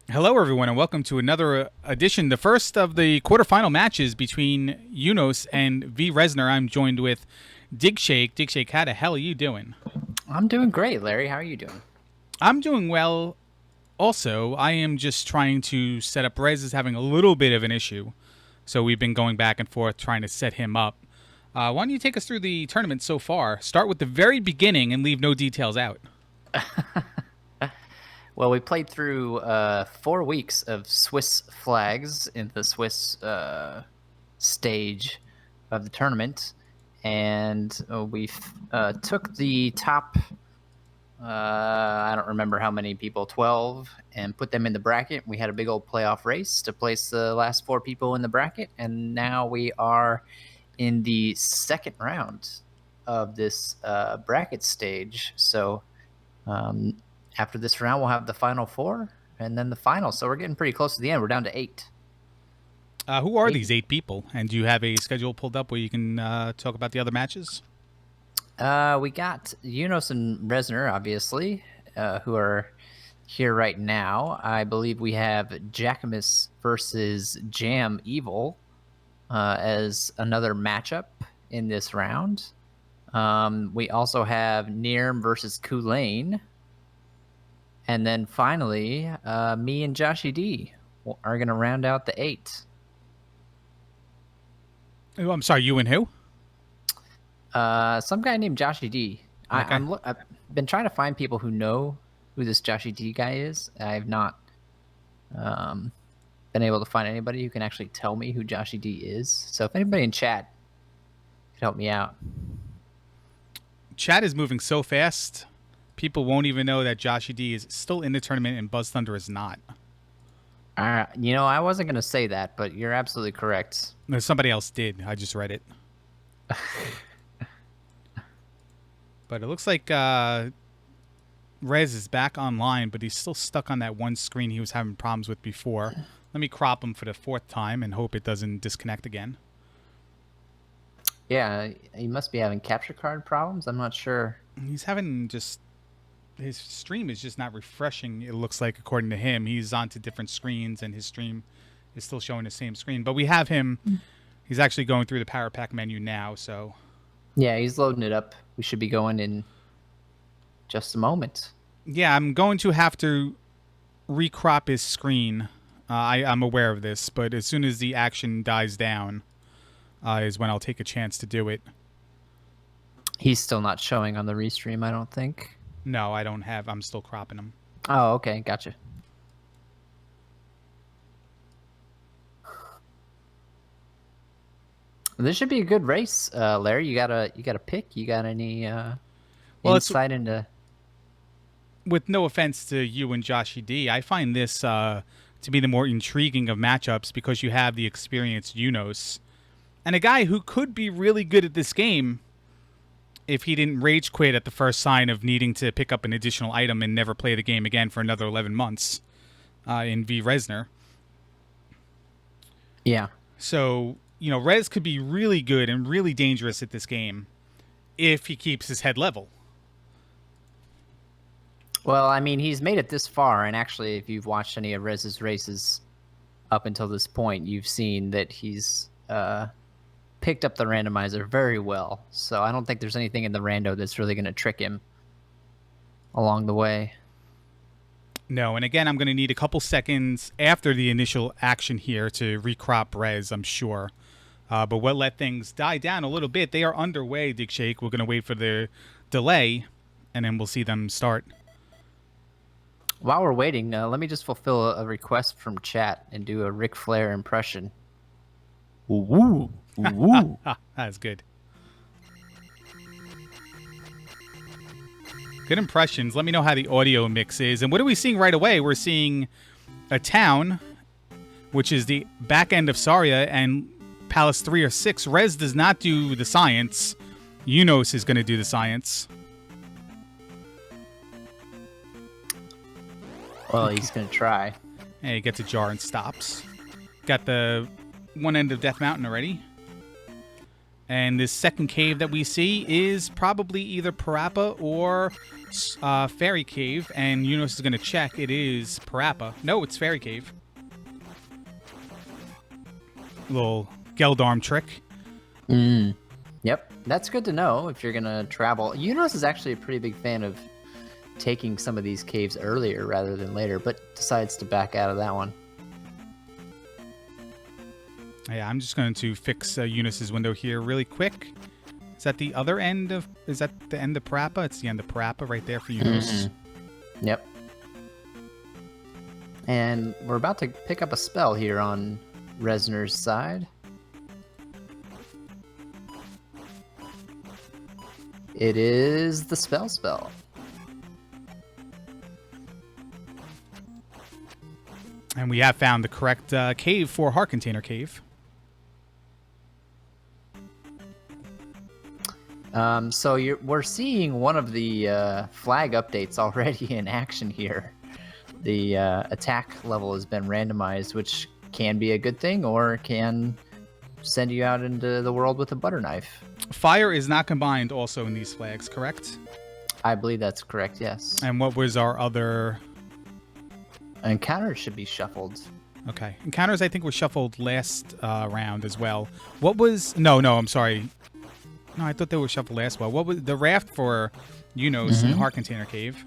Hello, everyone, and welcome to another edition, the first of the quarterfinal matches between Unos and V. Resner. I'm joined with Digshake. Digshake, how the hell are you doing? I'm doing great, Larry. How are you doing? I'm doing well. Also, I am just trying to set up. Rez is having a little bit of an issue, so we've been going back and forth trying to set him up. Why don't you take us through the tournament so far? Start with the very beginning and leave no details out. Well, we played through 4 weeks of Swiss flags in the Swiss stage of the tournament, and we took the top. I don't remember how many people, 12, and put them in the bracket. We had a big old playoff race to place the last 4 people in the bracket, and now we are in the second round of this bracket stage. So Um, after this round, we'll have the final four and then the final. So we're getting pretty close to the end. We're down to eight. Who are Eight. these 8 people? And do you have a schedule pulled up where you can talk about the other matches? We got Unos and Resner, obviously, who are here right now. I believe we have Jackamus versus Jam Evil as another matchup in this round. We also have Nirm versus Kulane. And then finally, me and Joshy D are going to round out the eight. Oh, I'm sorry, you and who? Some guy named Joshy D. Okay. I've been trying to find people who know who this Joshy D guy is. I've not um, been able to find anybody who can actually tell me who Joshy D is. So if anybody in chat could help me out. Chat is moving so fast, people won't even know that Joshy D is still in the tournament and Buzz Thunder is not. I wasn't going to say that, but you're absolutely correct. No, somebody else did. I just read it. But it looks like Rez is back online, but he's still stuck on that one screen he was having problems with before. Let me crop him for the fourth time and hope it doesn't disconnect again. Yeah, he must be having capture card problems. I'm not sure. He's having just his stream is just not refreshing. It looks like, according to him, he's onto different screens and his stream is still showing the same screen. But we have him. He's actually going through the Power Pack menu now. So Yeah, he's loading it up. We should be going in just a moment. yeah, I'm going to have to recrop his screen. I'm aware of this, but as soon as the action dies down, is when I'll take a chance to do it. He's still not showing on the restream, I don't think. No, I don't have. I'm still cropping him. Oh, okay, gotcha. This should be a good race, Larry. You got a pick? You got any Well, it's insight into? with no offense to you and Joshy D. I find this to be the more intriguing of matchups because you have the experienced Unos and a guy who could be really good at this game if he didn't rage quit at the first sign of needing to pick up an additional item and never play the game again for another 11 months in V. Resner. Yeah. So, Rez could be really good and really dangerous at this game if he keeps his head level. Well, I mean, he's made it this far, and actually, if you've watched any of Rez's races up until this point, you've seen that he's picked up the randomizer very well. So I don't think there's anything in the rando that's really going to trick him along the way. No, and again, I'm going to need a couple seconds after the initial action here to recrop Rez, I'm sure. But we'll let things die down a little bit. They are underway, Dig Shake. We're going to wait for the delay, and then we'll see them start. While we're waiting, let me just fulfill a request from chat and do a Ric Flair impression. Ooh, ooh. That's good. Good impressions. Let me know how the audio mix is. And what are we seeing right away? We're seeing a town, which is the back end of Saria, and Palace 3 or 6. Rez does not do the science. Unos is going to do the science. Well, he's going to try. And he gets a jar and stops. Got the one end of Death Mountain already. And this second cave that we see is probably either Parappa or Fairy Cave. And Yunus is going to check. It is Parappa. No, it's Fairy Cave. Little Geldarm trick. Yep, that's good to know if you're gonna travel. Unos is actually a pretty big fan of taking some of these caves earlier rather than later, but decides to back out of that one. Yeah, I'm just going to fix Eunice's window here really quick. Is that the other end of... Is that the end of Parappa? It's the end of Parappa right there for Eunice. Yep. And we're about to pick up a spell here on Resner's side. It is the spell. And we have found the correct cave for Heart Container Cave. So we're seeing one of the flag updates already in action here. The attack level has been randomized, which can be a good thing or can send you out into the world with a butter knife. Fire is not combined also in these flags, correct? I believe that's correct, yes. And what was our other... Encounters should be shuffled. Okay. Encounters, I think, were shuffled last round as well. What was... No, I'm sorry. No, I thought they were shuffled last well. What was the raft for Unos in Heart Container Cave?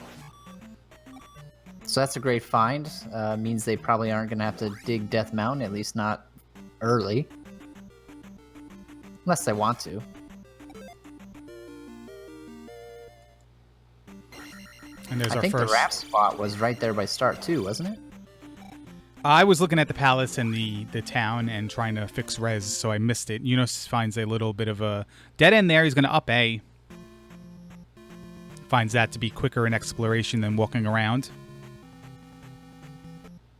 So that's a great find. Means they probably aren't going to have to dig Death Mountain, at least not early. Unless they want to. And there's I our think first... the raft spot was right there by start too, wasn't it? I was looking at the palace and the town and trying to fix res, so I missed it. Yunus finds a little bit of a dead end there. He's going to up A. Finds that to be quicker in exploration than walking around.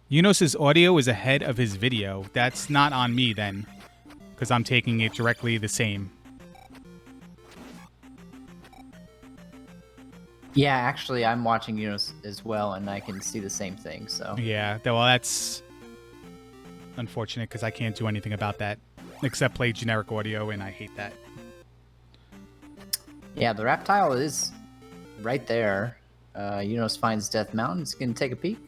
Yunus's audio is ahead of his video. That's not on me then, because I'm taking it directly the same. Yeah, actually, I'm watching Yunus as well, and I can see the same thing. So Yeah, well, that's unfortunate because I can't do anything about that except play generic audio, and I hate that. yeah, the reptile is right there. Yunus finds Death Mountain. It's gonna take a peek.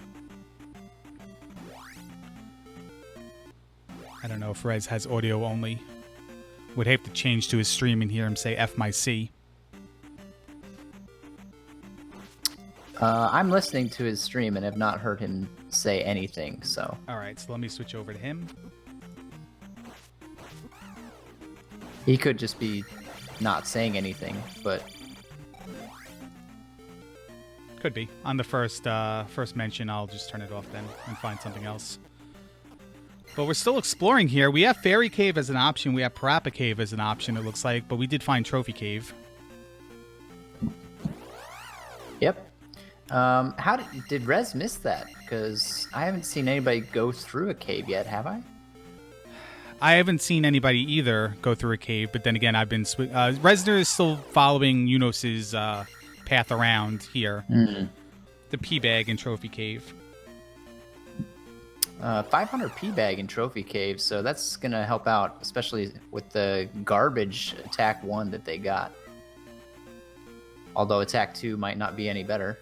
I don't know if Rez has audio only. Would have to change to his stream and hear him say F my C. I'm listening to his stream and have not heard him say anything, so... Alright, so let me switch over to him. He could just be not saying anything, but... Could be. On the first mention, I'll just turn it off then and find something else. But we're still exploring here. We have Fairy Cave as an option. We have Parappa Cave as an option, it looks like. But we did find Trophy Cave. Yep. How did Rez miss that? Because I haven't seen anybody go through a cave yet, have I? I haven't seen anybody either go through a cave, but then again, I've been... Resner is still following Yunos's path around here. The P-Bag and Trophy Cave. 500 P-Bag in Trophy Cave, so that's going to help out, especially with the garbage Attack 1 that they got. Although Attack 2 might not be any better.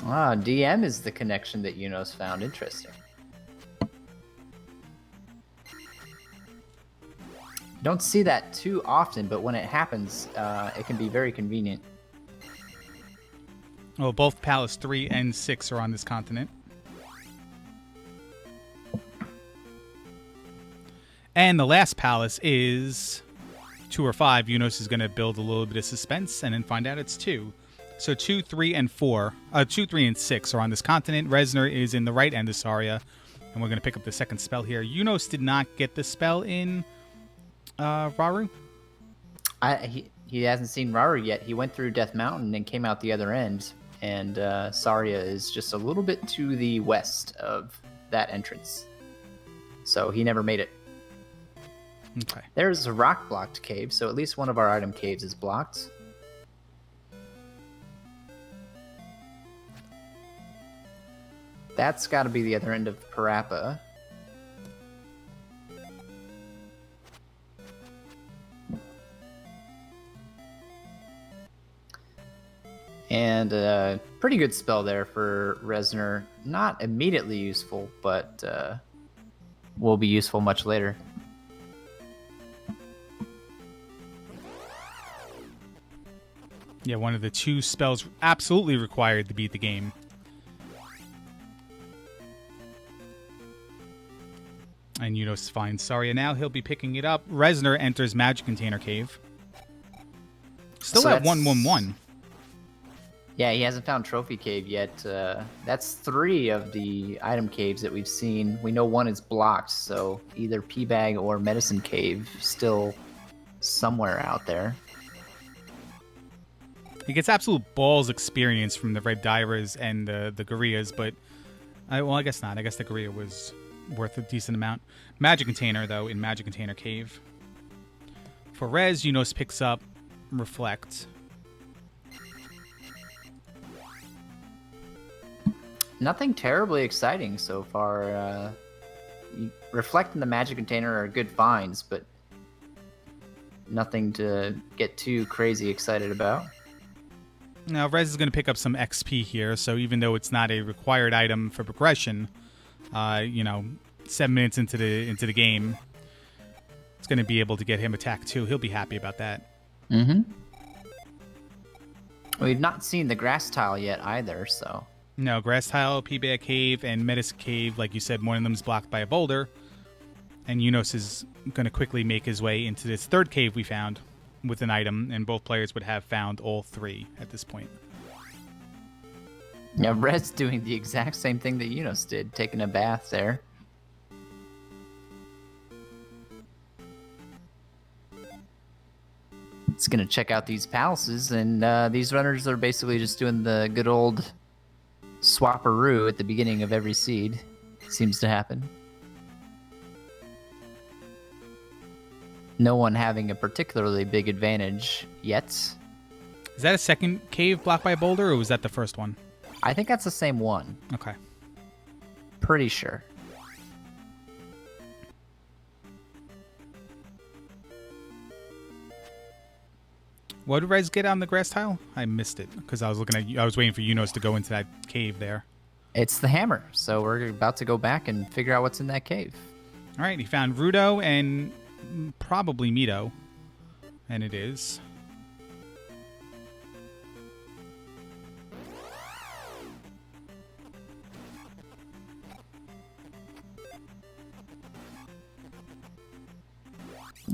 Ah, DM is the connection that Yunus found. Interesting. Don't see that too often, but when it happens, it can be very convenient. Well, both Palace 3 and 6 are on this continent. And the last palace is 2 or 5. Yunus is going to build a little bit of suspense and then find out it's 2. So 2, 3, and 4. 2, 3, and 6 are on this continent. Resner is in the right end of Saria. And we're going to pick up the second spell here. Yunus did not get the spell in Raru. He hasn't seen Raru yet. He went through Death Mountain and came out the other end. And Saria is just a little bit to the west of that entrance. So he never made it. Okay. There's a rock-blocked cave, so at least one of our item caves is blocked. That's got to be the other end of Parappa. And a pretty good spell there for Resner. Not immediately useful, but will be useful much later. Yeah, one of the 2 spells absolutely required to beat the game. And Unos finds Saria now. He'll be picking it up. Resner enters Magic Container Cave. Still So at that's- 1-1-1. Yeah, he hasn't found Trophy Cave yet. That's 3 of the item caves that we've seen. We know 1 is blocked, so either P-Bag or Medicine Cave still somewhere out there. He gets absolute balls experience from the Red Divers and the Gorillas, but... well, I guess not. I guess the Gorilla was worth a decent amount. Magic Container, though, in Magic Container Cave. For Rez, Unos picks up Reflect. Nothing terribly exciting so far. Reflect and the Magic Container are good finds, but nothing to get too crazy excited about. Now, Rez is going to pick up some XP here, so even though it's not a required item for progression, 7 minutes into the game, it's going to be able to get him attack too. He'll be happy about that. Mm-hmm. We've not seen the grass tile yet either, so... No, Grass Tile, P-Bag Cave, and Medicine Cave, like you said, one of them is blocked by a boulder. And Unos is going to quickly make his way into this 3rd cave we found with an item, and both players would have found all 3 at this point. Yeah, Red's doing the exact same thing that Unos did, taking a bath there. It's going to check out these palaces, and these runners are basically just doing the good old swapperoo at the beginning of every seed. Seems to happen. No one having a particularly big advantage yet. Is that a 2nd cave blocked by a boulder, or was that the first one? I think that's the same one. Okay. Pretty sure. What did Rez get on the grass tile? I missed it because I was waiting for Unos to go into that cave there. It's the hammer, so we're about to go back and figure out what's in that cave. All right, he found Rudo and probably Mito, and it is.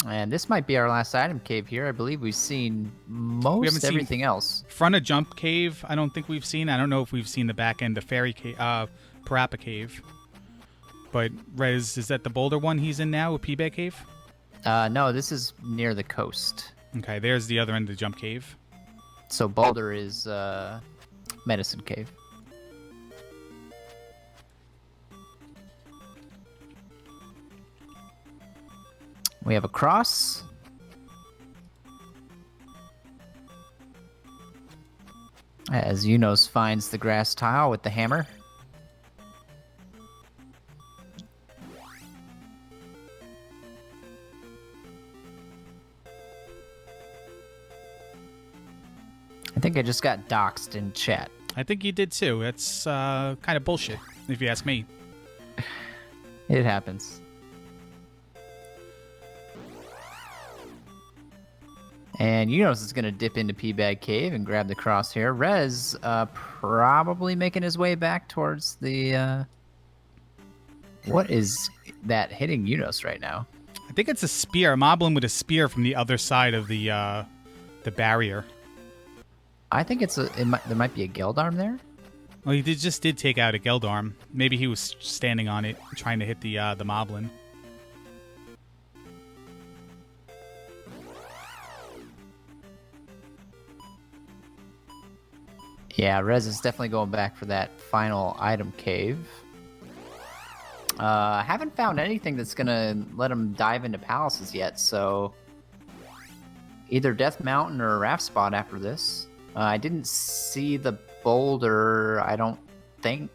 And this might be our last item cave here. I believe we've seen most everything else. Front of Jump Cave, I don't think we've seen. I don't know if we've seen the back end of Fairy Cave, Parappa Cave. But Rez, is that the boulder one he's in now with P-Bag Cave? No, this is near the coast. Okay, there's the other end of the Jump Cave. So Boulder is Medicine Cave. We have a cross. As Unos finds the grass tile with the hammer. I think I just got doxxed in chat. I think you did too. That's kind of bullshit, if you ask me. It happens. And Unos is going to dip into P-Bag Cave and grab the crosshair. Rez probably making his way back towards the... What is that hitting Unos right now? I think it's a spear. A moblin with a spear from the other side of the barrier. I think there might be a Geldarm there. Well, he just did take out a Geldarm. Maybe he was standing on it, trying to hit the moblin. Yeah, Rez is definitely going back for that final item cave. Haven't found anything that's gonna let him dive into palaces yet, so either Death Mountain or a raft spot after this. I didn't see the boulder, I don't think,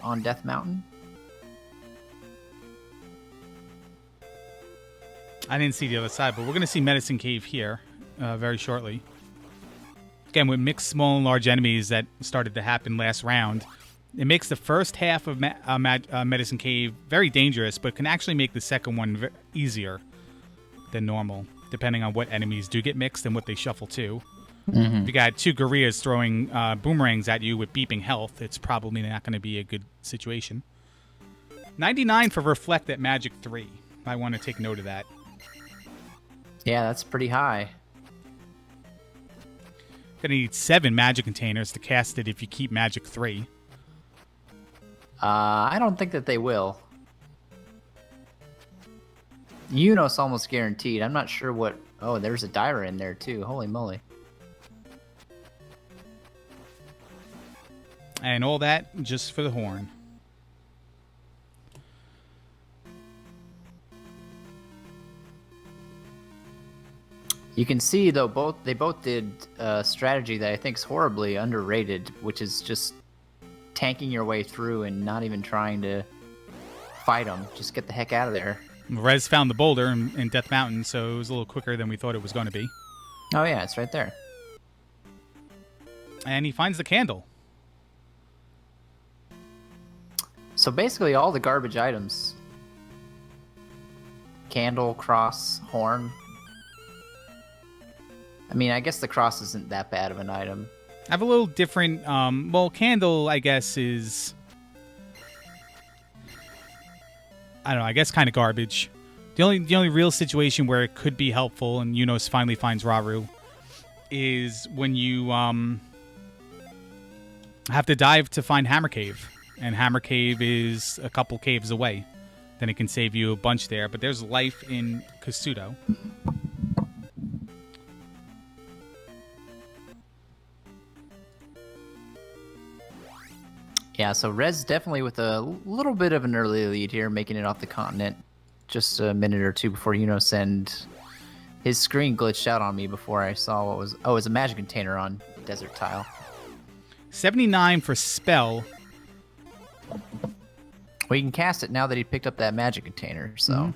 on Death Mountain? I didn't see the other side, but we're going to see Medicine Cave here very shortly. Again, with mixed small and large enemies that started to happen last round, it makes the first half of Medicine Cave very dangerous, but can actually make the second one easier than normal, depending on what enemies do get mixed and what they shuffle to. If you got two gorillas throwing boomerangs at you with beeping health, it's probably not going to be a good situation. 99 for Reflect at Magic 3. I want to take note of that. Yeah, that's pretty high. Gonna need 7 magic containers to cast it if you keep Magic 3. I don't think that they will. Unos almost guaranteed. I'm not sure what... Oh, there's a Dyra in there too. Holy moly. And all that just for the horn. You can see though they both did a strategy that I think is horribly underrated, which is just tanking your way through and not even trying to fight them. Just get the heck out of there. Rez found the boulder in Death Mountain, so it was a little quicker than we thought it was going to be. Oh yeah, it's right there. And he finds the candle. So basically all the garbage items. Candle, cross, horn. I mean, I guess the cross isn't that bad of an item. I have a little different... well, candle, I guess, is... I don't know, I guess kind of garbage. The only real situation where it could be helpful, and Unos finally finds Raru, is when you have to dive to find Hammer Cave. And Hammer Cave is a couple caves away. Then it can save you a bunch there. But there's life in Kasuto. Yeah, so Rez definitely with a little bit of an early lead here, making it off the continent. Just a minute or two before Unos, and his screen glitched out on me before I saw what was... Oh, it was a magic container on Desert Tile. 79 for Spell. Well, he can cast it now that he picked up that magic container, so...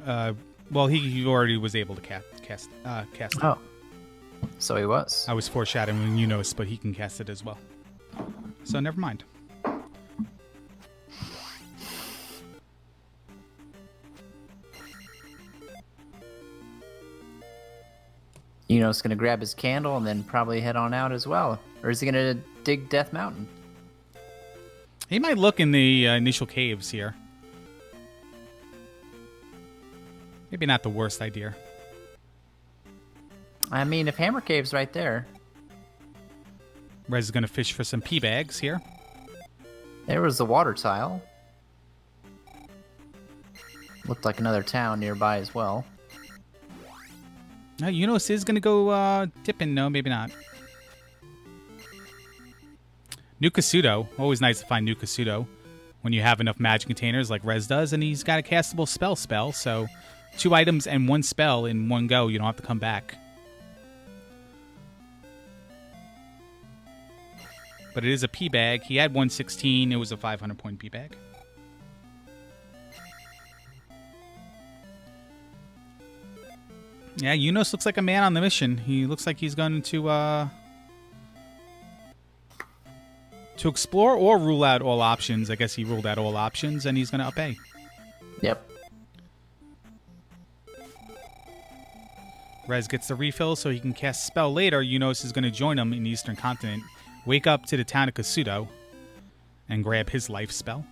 Well, he already was able to cast it. Oh. So he was. I was foreshadowing Unos, but he can cast it as well. So never mind. Unos gonna grab his candle and then probably head on out as well. Or is he gonna dig Death Mountain? He might look in the initial caves here. Maybe not the worst idea. I mean, if Hammer Cave's right there... Rez is going to fish for some pea bags here. There was the water tile. Looked like another town nearby as well. No, Unos is going to go dipping. No, maybe not. New Kasuto. Always nice to find New Kasuto when you have enough magic containers like Rez does. And he's got a castable spell. So 2 items and 1 spell in one go. You don't have to come back. But it is a pea bag. He had 116. It was a 500-point pea bag. Yeah, Unos looks like a man on the mission. He looks like he's going to explore or rule out all options. I guess he ruled out all options, and he's going to up A. Yep. Rez gets the refill so he can cast spell later. Unos is going to join him in the Eastern Continent. Wake up to the town of Kasuto and grab his life spell.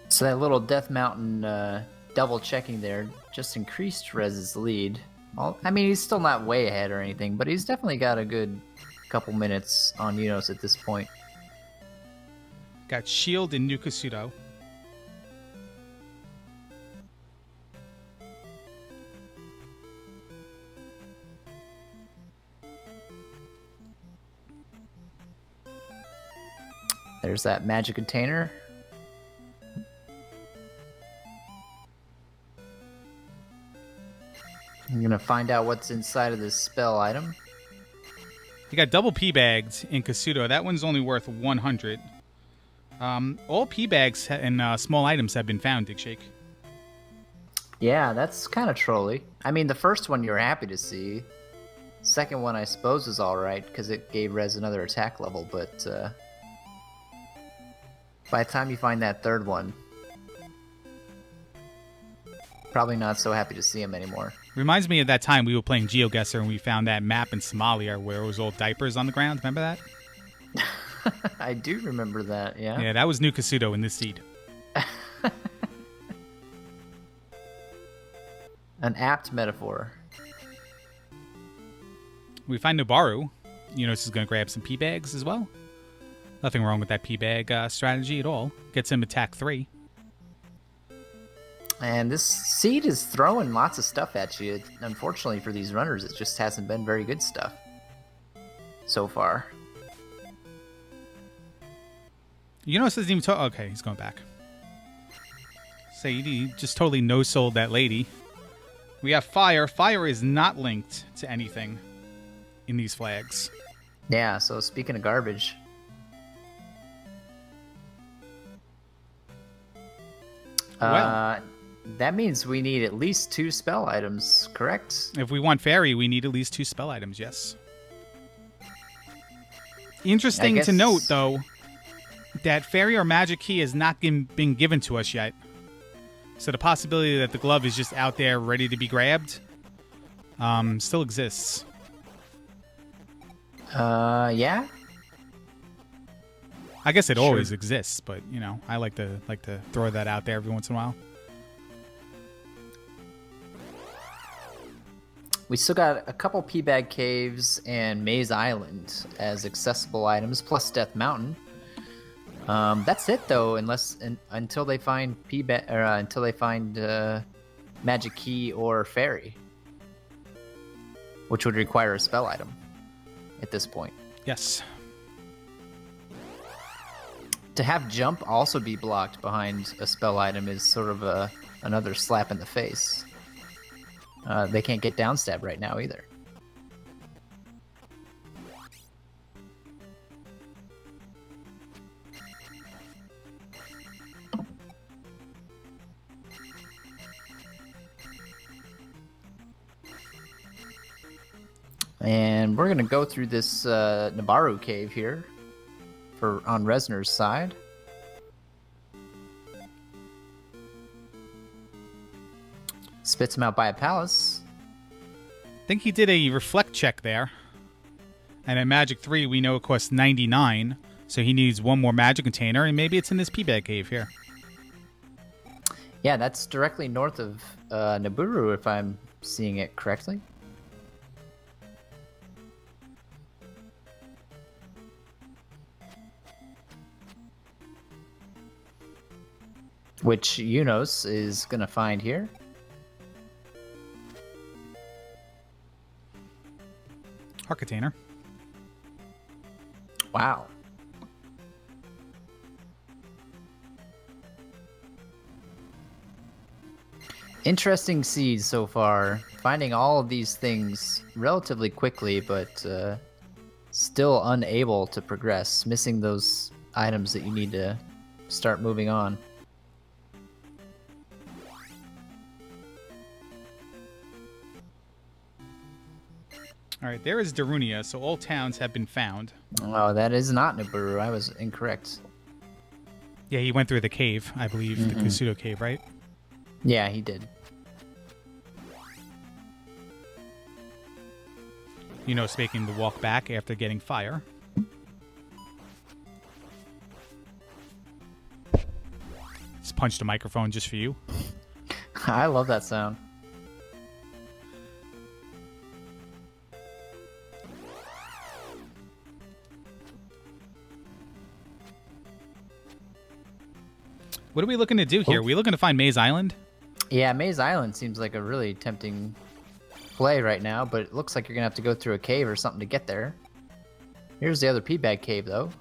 So that little Death Mountain double checking there just increased Rez's lead. I mean, he's still not way ahead or anything, but he's definitely got a good couple minutes on Unos at this point. Got Shield and New Kasuto. There's that magic container. I'm gonna find out what's inside of this spell item. You got double P bags in Kasuto. That one's only worth 100. All P bags and small items have been found, Dig Shake. Yeah, that's kind of trolly. I mean, the first one you're happy to see. Second one, I suppose, is all right because it gave Rez another attack level. But by the time you find that third one, probably not so happy to see him anymore. Reminds me of that time we were playing GeoGuessr and we found that map in Somalia where it was all diapers on the ground. Remember that? I do remember that, yeah. Yeah, that was New Kasuto in this seed. An apt metaphor. We find Nobaru. This is going to grab some P bags as well. Nothing wrong with that P bag strategy at all. Gets him attack 3. And this seed is throwing lots of stuff at you. Unfortunately for these runners, it just hasn't been very good stuff so far. Doesn't even talk. Okay, he's going back. Sadie just totally no-sold that lady. We have fire. Fire is not linked to anything in these flags. Yeah, so speaking of garbage. Well, that means we need at least 2 spell items, correct? if we want fairy, we need at least 2 spell items, yes. Interesting to note, though, that fairy or magic key has not been given to us yet. So the possibility that the glove is just out there ready to be grabbed still exists. Yeah. I guess it Sure. always exists, but I like to throw that out there every once in a while. We still got a couple P-Bag Caves and Maze Island as accessible items, plus Death Mountain. That's it though, until they find Magic Key or Fairy, which would require a spell item at this point. Yes. To have Jump also be blocked behind a spell item is sort of another slap in the face. They can't get downstab right now either. And we're gonna go through this Nabaru cave here on Resner's side. Spits him out by a palace. I think he did a reflect check there. And at Magic 3, we know it costs 99. So he needs one more magic container, and maybe it's in this P-Bag cave here. Yeah, that's directly north of Naburu, if I'm seeing it correctly. Which Yunos is going to find here. Heart container. Wow. Interesting seeds so far. Finding all of these things relatively quickly, but still unable to progress. Missing those items that you need to start moving on. All right, there is Darunia, so all towns have been found. Oh, that is not Naburu. I was incorrect. Yeah, he went through the cave, I believe, the Kasuto cave, right? Yeah, he did. Making the walk back after getting fire. Just punched a microphone just for you. I love that sound. What are we looking to do here? Are we looking to find Maze Island? Yeah, Maze Island seems like a really tempting play right now, but it looks like you're going to have to go through a cave or something to get there. Here's the other P-Bag cave, though.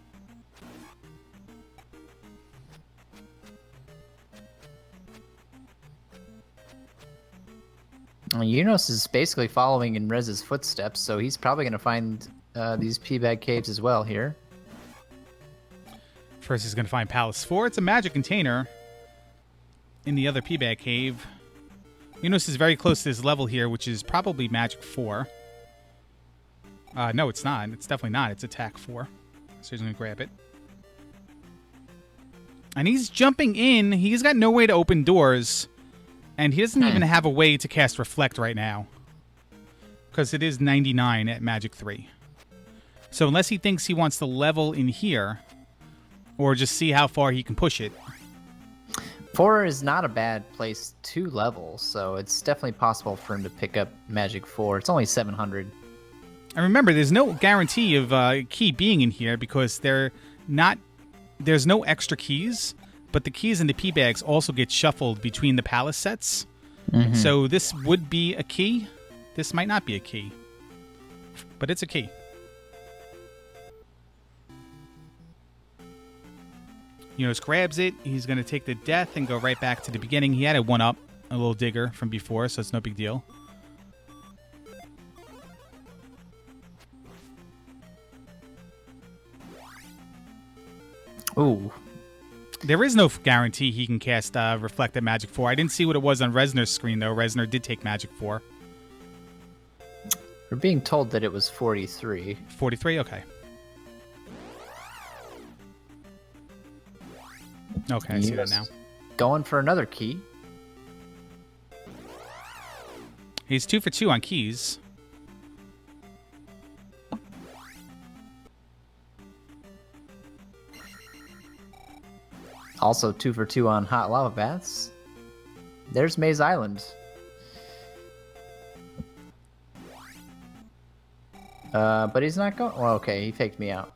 Unos is basically following in Rez's footsteps, so he's probably going to find these P-bag caves as well here. First, he's going to find Palace 4. It's a magic container in the other P-bag cave. Unos is very close to this level here, which is probably magic 4. No, it's not. It's definitely not. It's attack 4. So he's going to grab it. And he's jumping in. He's got no way to open doors. And he doesn't even have a way to cast Reflect right now. Because it is 99 at magic 3. So unless he thinks he wants to level in here, or just see how far he can push it. 4 is not a bad place to level, so it's definitely possible for him to pick up magic 4. It's only 700. And remember, there's no guarantee of key being in here because there's no extra keys, but the keys in the P bags also get shuffled between the palace sets. Mm-hmm. So this would be a key. This might not be a key, but it's a key. Unos grabs it. He's going to take the death and go right back to the beginning. He had a 1-up, a little digger from before, so it's no big deal. Ooh. There is no guarantee he can cast Reflect at Magic 4. I didn't see what it was on Resner's screen, though. Resner did take Magic 4. We're being told that it was 43. 43? Okay. Okay, I see that now. Going for another key. He's 2 for 2 on keys. Also 2 for 2 on hot lava baths. There's Maze Island. But he's not going... Well, okay, he faked me out.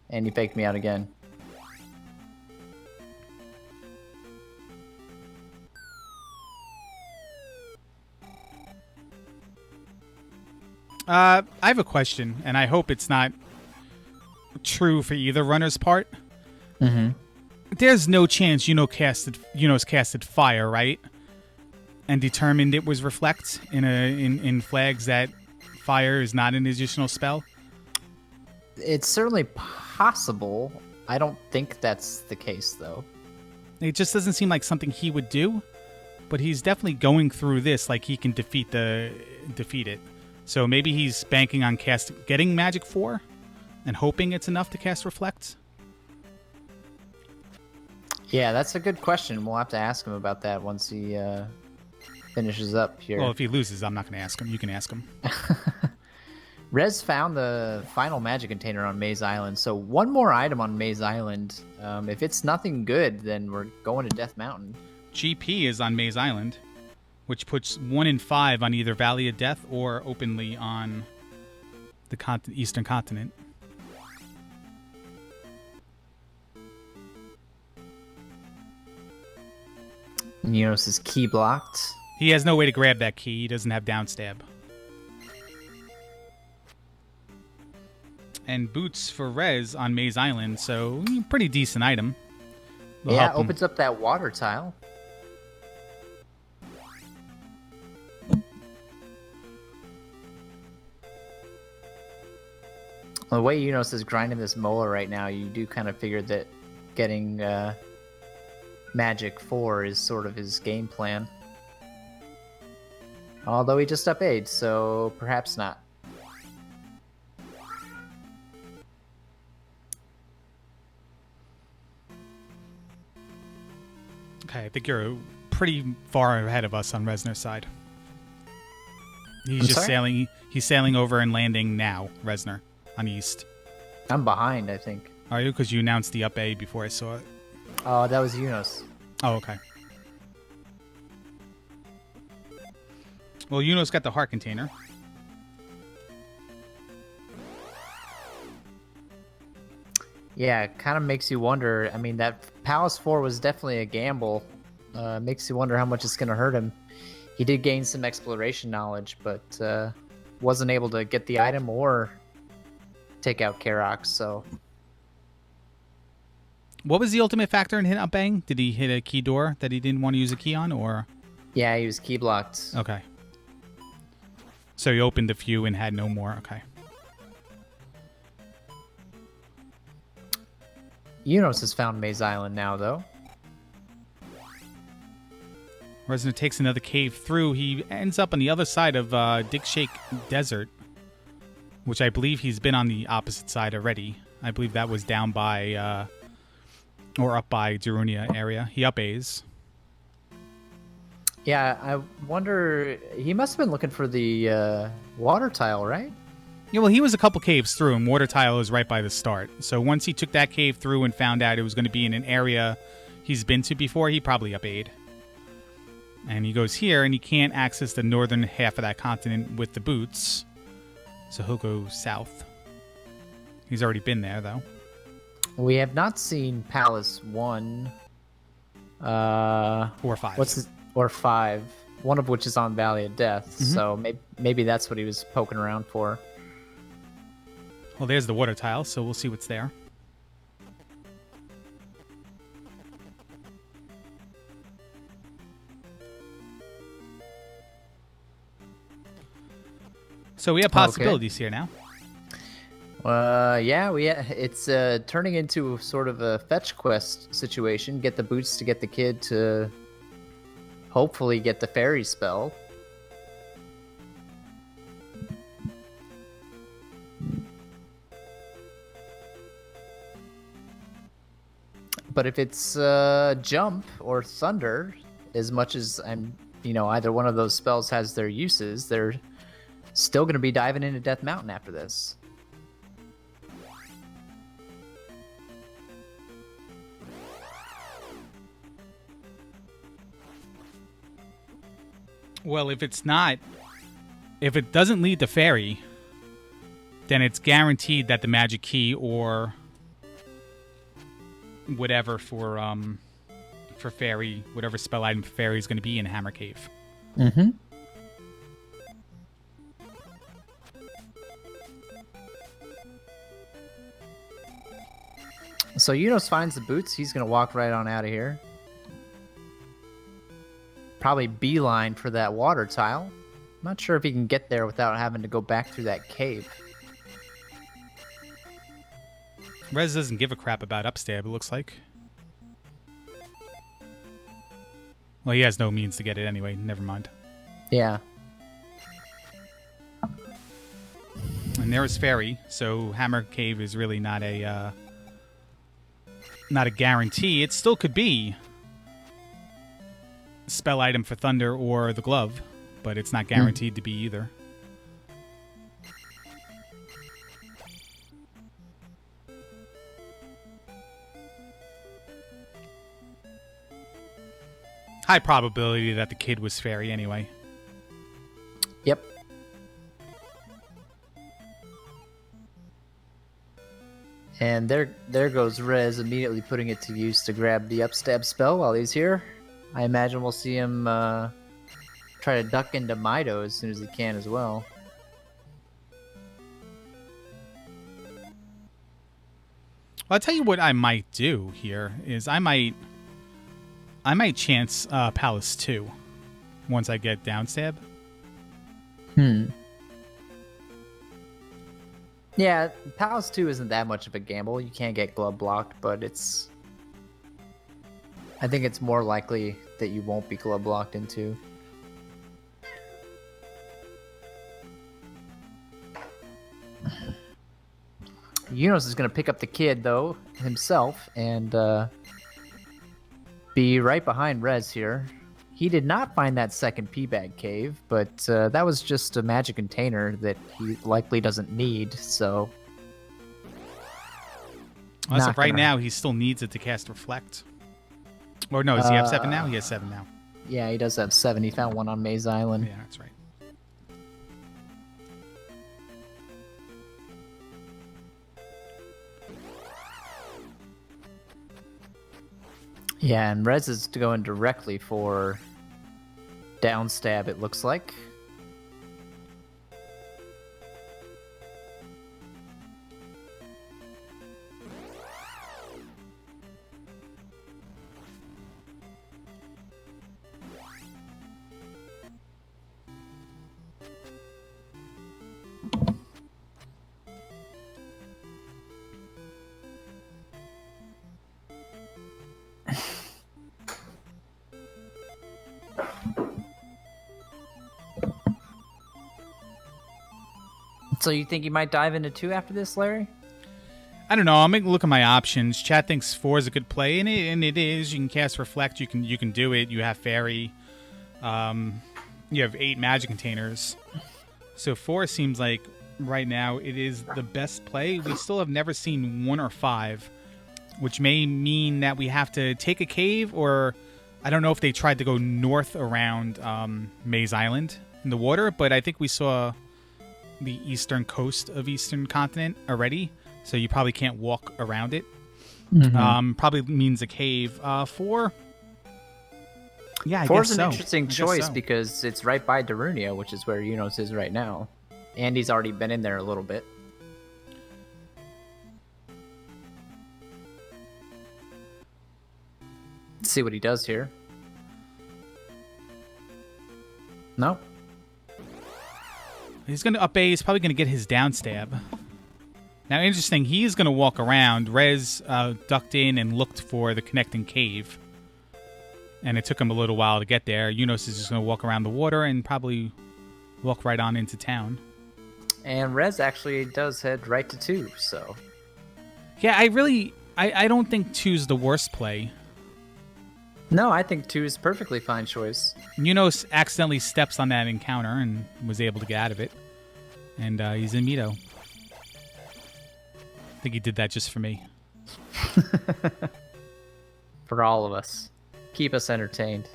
And he faked me out again. I have a question, and I hope it's not true for either runner's part. Mm-hmm. There's no chance Unos casted fire, right? And determined it was Reflect in flags that fire is not an additional spell? It's certainly possible. I don't think that's the case, though. It just doesn't seem like something he would do, but he's definitely going through this like he can defeat it. So maybe he's banking on getting Magic 4 and hoping it's enough to cast Reflect? Yeah, that's a good question. We'll have to ask him about that once he finishes up here. Well, if he loses, I'm not going to ask him. You can ask him. Rez found the final magic container on Maze Island, so one more item on Maze Island. If it's nothing good, then we're going to Death Mountain. GP is on Maze Island, which puts 1 in 5 on either Valley of Death or openly on the Eastern Continent. Unos is key blocked. He has no way to grab that key. He doesn't have downstab. And boots for Rez on Maze Island, so pretty decent item. Yeah, opens up that water tile. The way Unos is grinding this mola right now, you do kind of figure that getting Magic 4 is sort of his game plan. Although he just up 8, so perhaps not. Okay, I think you're pretty far ahead of us on Resner's side. He's sailing over and landing now, Resner, on East. I'm behind, I think. Are you? Because you announced the up A before I saw it. Oh, that was Unos. Oh, okay. Well, Unos got the heart container. Yeah, it kind of makes you wonder. I mean, that Palace 4 was definitely a gamble. Makes you wonder how much it's going to hurt him. He did gain some exploration knowledge, but wasn't able to get the item or take out Karox, so... What was the ultimate factor in hitting up bang? Did he hit a key door that he didn't want to use a key on, or...? Yeah, he was key blocked. Okay. So he opened a few and had no more. Okay. Unos has found Maze Island now, though. Resner takes another cave through. He ends up on the other side of Dig Shake Desert, which I believe he's been on the opposite side already. I believe that was down by, or up by Darunia area. He up A's. Yeah, I wonder... He must have been looking for the water tile, right? Yeah, well, he was a couple caves through, and Water Tile is right by the start. So once he took that cave through and found out it was going to be in an area he's been to before, he probably up A'd. And he goes here, and he can't access the northern half of that continent with the boots. So he'll go south. He's already been there, though. We have not seen Palace 1. 4 or 5. Or 5. One of which is on Valley of Death. So maybe that's what he was poking around for. Well, there's the water tile, so we'll see what's there. So we have possibilities here now. Yeah, it's turning into sort of a fetch quest situation. Get the boots to get the kid to hopefully get the fairy spell. But if it's jump or thunder, as much as either one of those spells has their uses, they're still going to be diving into Death Mountain after this. Well, if it doesn't lead to fairy, then it's guaranteed that the magic key or whatever for fairy, whatever spell item for fairy is going to be in Hammer Cave. Mm-hmm. So Unos finds the boots. He's going to walk right on out of here. Probably beeline for that water tile. Not sure if he can get there without having to go back through that cave. Rez doesn't give a crap about upstab, it looks like. Well, he has no means to get it anyway. Never mind. Yeah. And there is fairy, so Hammer Cave is really not a guarantee. It still could be spell item for thunder or the glove, but it's not guaranteed to be either. High probability that the kid was fairy anyway. Yep. And there goes Rez immediately putting it to use to grab the upstab spell while he's here. I imagine we'll see him try to duck into Mido as soon as he can as well. I'll tell you what I might do here is I might chance Palace 2 once I get downstab. Yeah, Palace 2 isn't that much of a gamble. You can't get glove blocked, but I think it's more likely that you won't be glove blocked into. Unos is going to pick up the kid, though, himself, and be right behind Rez here. He did not find that second P-Bag cave, but that was just a magic container that he likely doesn't need, so... Well, as of right now, he still needs it to cast Reflect. Or no, does he have 7 now? He has 7 now. Yeah, he does have 7. He found one on Maze Island. Yeah, that's right. Yeah, and Rez is going directly for downstab, it looks like. So you think you might dive into 2 after this, Larry? I don't know. I'll make a look at my options. Chat thinks 4 is a good play, and it is. You can cast Reflect. You can do it. You have Fairy. You have 8 magic containers. So 4 seems like right now it is the best play. We still have never seen 1 or 5, which may mean that we have to take a cave, or I don't know if they tried to go north around Maze Island in the water, but I think we saw the eastern coast of Eastern Continent already, so you probably can't walk around it. Probably means a cave. 4. Yeah, I 4 guess is an so. interesting I guess choice so. because it's right by Darunia, which is where Unos is right now. Andy's already been in there a little bit. Let's see what he does here. No. He's going to up A. He's probably going to get his down stab. Now, interesting, he's going to walk around. Rez ducked in and looked for the connecting cave. And it took him a little while to get there. Unos is just going to walk around the water and probably walk right on into town. And Rez actually does head right to 2, so... Yeah, I don't think 2's the worst play. No, I think 2 is a perfectly fine choice. Unos accidentally steps on that encounter and was able to get out of it. And he's in Mito. I think he did that just for me. For all of us. Keep us entertained.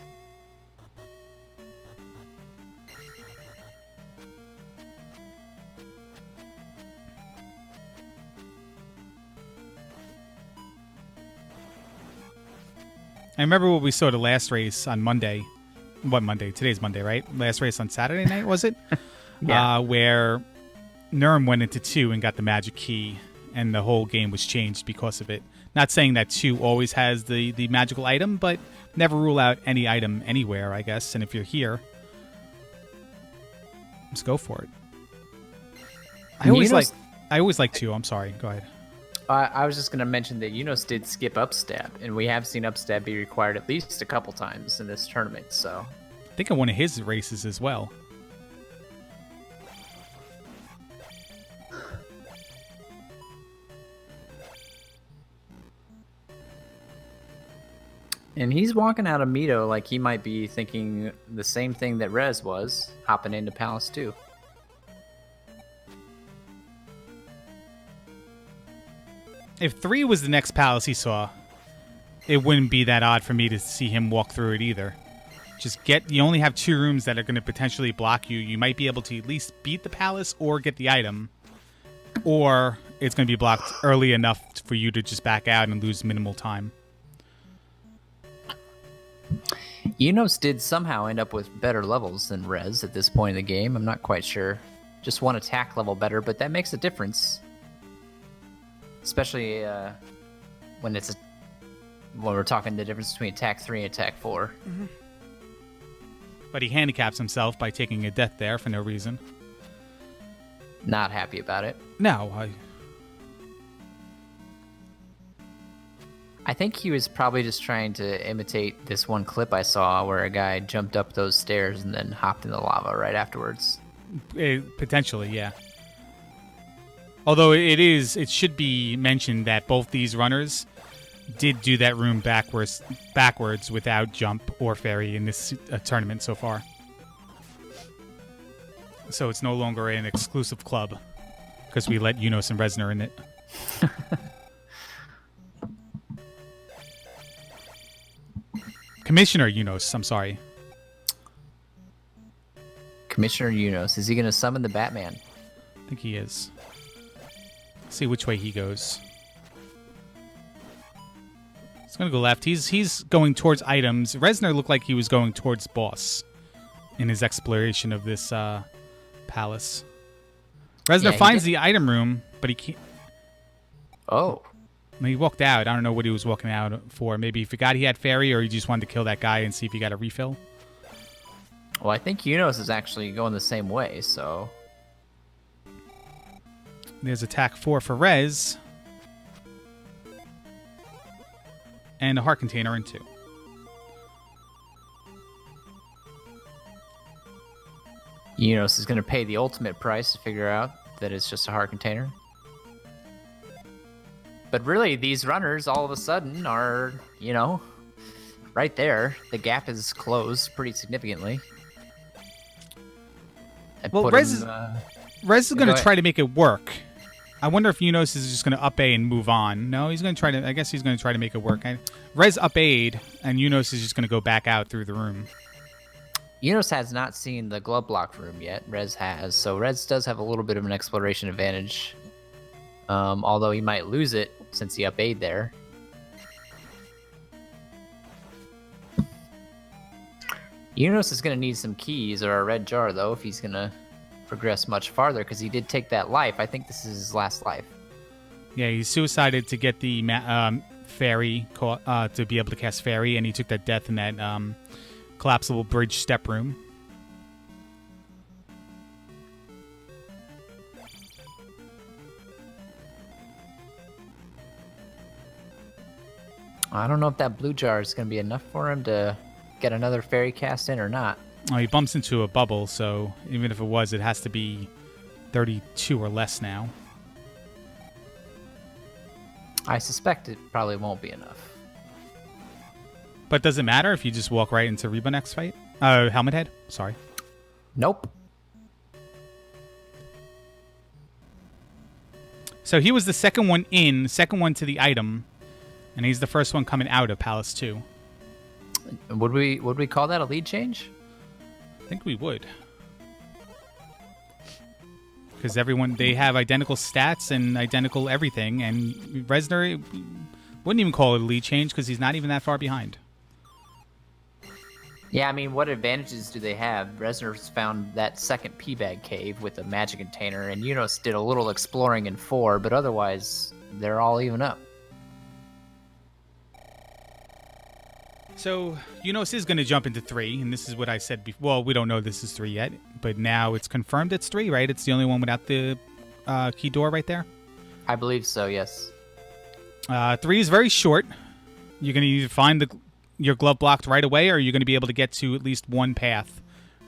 I remember what we saw the last race on Monday. What Monday? Today's Monday, right? Last race on Saturday night, was it? Yeah. Where Nurm went into 2 and got the magic key, and the whole game was changed because of it. Not saying that 2 always has the magical item, but never rule out any item anywhere, I guess. And if you're here, let's go for it. I always like 2. I'm sorry. Go ahead. I was just going to mention that Unos did skip upstab, and we have seen upstab be required at least a couple times in this tournament, so... I think in one of his races as well. And he's walking out of Mito like he might be thinking the same thing that Rez was, hopping into Palace 2. If 3 was the next palace he saw, it wouldn't be that odd for me to see him walk through it either. You only have 2 rooms that are going to potentially block you. You might be able to at least beat the palace or get the item. Or it's going to be blocked early enough for you to just back out and lose minimal time. Unos did somehow end up with better levels than Rez at this point in the game. I'm not quite sure. Just 1 attack level better, but that makes a difference. Especially when we're talking the difference between attack 3 and attack 4. Mm-hmm. But he handicaps himself by taking a death there for no reason. Not happy about it. No, I think he was probably just trying to imitate this one clip I saw where a guy jumped up those stairs and then hopped in the lava right afterwards. Potentially, yeah. Although it should be mentioned that both these runners did do that room backwards without jump or fairy in this tournament so far. So it's no longer an exclusive club because we let Unos and Resner in it. Commissioner Unos, I'm sorry. Commissioner Unos, is he going to summon the Batman? I think he is. Let's see which way he goes. He's going to go left. He's going towards items. Resner looked like he was going towards boss in his exploration of this palace. Resner finds the item room, but he can't. Oh. He walked out. I don't know what he was walking out for. Maybe he forgot he had fairy, or he just wanted to kill that guy and see if he got a refill. Well, I think Unos is actually going the same way, so... There's attack 4 for Rez. And a heart container in 2. Unos is going to pay the ultimate price to figure out that it's just a heart container. But really, these runners all of a sudden are, you know, right there. The gap is closed pretty significantly. Well, Rez is going to try to make it work. I wonder if Unos is just going to up A and move on. No, he's going to try to... I guess he's going to try to make it work. Rez up A'd, and Unos is just going to go back out through the room. Unos has not seen the glove block room yet. Rez has. So Rez does have a little bit of an exploration advantage. Although he might lose it since he up A'd there. Unos is going to need some keys or a red jar, though, if he's going to progress much farther, because he did take that life. I think this is his last life. Yeah, he suicided to get the fairy, to be able to cast fairy, and he took that death in that collapsible bridge step room. I don't know if that blue jar is going to be enough for him to get another fairy cast in or not. Oh, he bumps into a bubble, so even if it was, it has to be 32 or less now. I suspect it probably won't be enough. But does it matter if you just walk right into Reba next fight? Helmet Head? Sorry. Nope. So he was the second one in, second one to the item, and he's the first one coming out of Palace 2. Would we call that a lead change? I think we would. Because they have identical stats and identical everything, and Reznor wouldn't even call it a lead change because he's not even that far behind. Yeah, I mean, what advantages do they have? Reznor's found that second P-Bag cave with a magic container, and Unos did a little exploring in 4, but otherwise, they're all even up. So, Unos is going to jump into 3, and this is what I said before. Well, we don't know this is 3 yet, but now it's confirmed it's 3, right? It's the only one without the key door right there? I believe so, yes. 3 is very short. You're going to either find your glove blocked right away, or you're going to be able to get to at least one path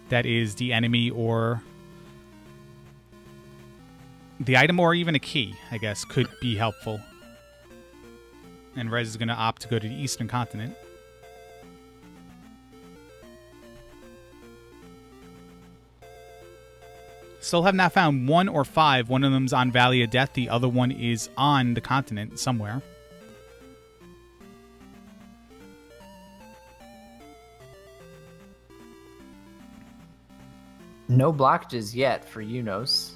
that is the enemy or the item, or even a key, I guess, could be helpful. And Rez is going to opt to go to the Eastern Continent. Still have not found 1 or 5. One of them's on Valley of Death. The other one is on the continent somewhere. No blockages yet for Unos.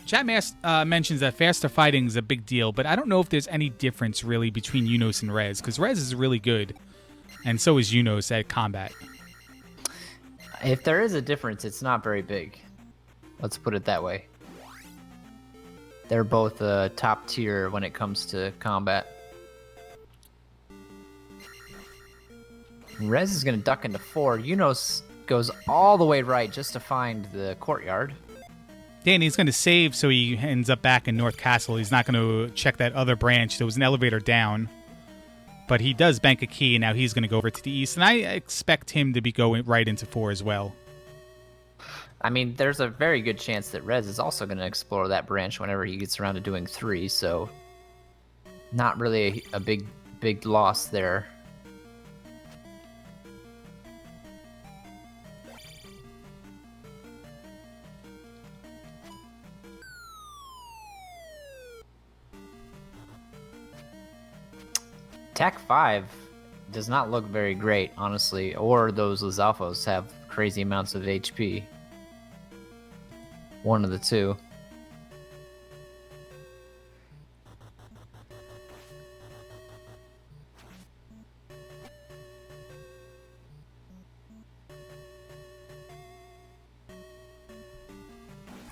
Chat mentions that faster fighting is a big deal, but I don't know if there's any difference really between Unos and Rez, because Rez is really good, and so is Unos at combat. If there is a difference, it's not very big. Let's put it that way. They're both top tier when it comes to combat. Rez is going to duck into 4. Unos goes all the way right just to find the courtyard. Dan, he's going to save so he ends up back in North Castle. He's not going to check that other branch. There was an elevator down. But he does bank a key, and now he's going to go over to the east. And I expect him to be going right into 4 as well. I mean, there's a very good chance that Rez is also going to explore that branch whenever he gets around to doing 3. So not really a big loss there. Attack 5 does not look very great, honestly, or those Lizalfos have crazy amounts of HP. One of the two.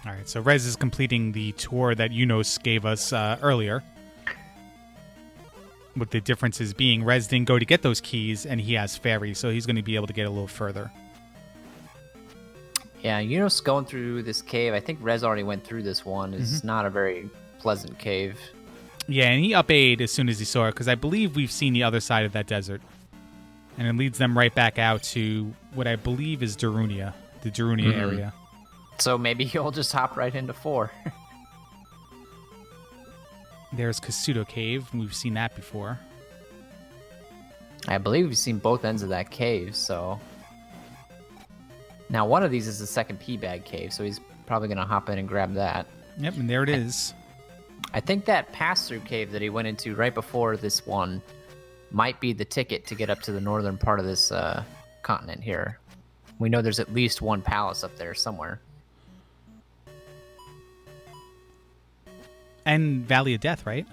All right, so Rez is completing the tour that Unos gave us earlier. With the differences being Rez didn't go to get those keys, and he has Fairy, so he's going to be able to get a little further. Yeah, Unos going through this cave. I think Rez already went through this one. It's not a very pleasant cave. Yeah, and he up A'd as soon as he saw it, because I believe we've seen the other side of that desert. And it leads them right back out to what I believe is Darunia, the Darunia area. So maybe he'll just hop right into 4. There's Kasuto Cave, and we've seen that before. I believe we've seen both ends of that cave, so... Now, one of these is the second P-Bag cave, so he's probably going to hop in and grab that. Yep, and there it is. I think that pass-through cave that he went into right before this one might be the ticket to get up to the northern part of this continent here. We know there's at least one palace up there somewhere. And Valley of Death, right?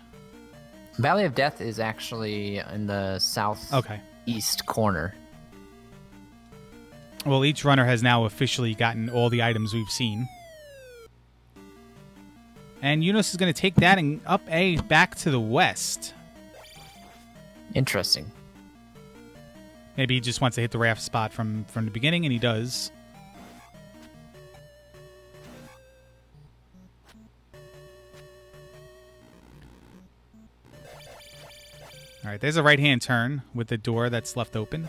Valley of Death is actually in the southeast corner. Well, each runner has now officially gotten all the items we've seen. And Yunus is going to take that and up A back to the west. Interesting. Maybe he just wants to hit the raft spot from the beginning, and he does. All right, there's a right-hand turn with the door that's left open.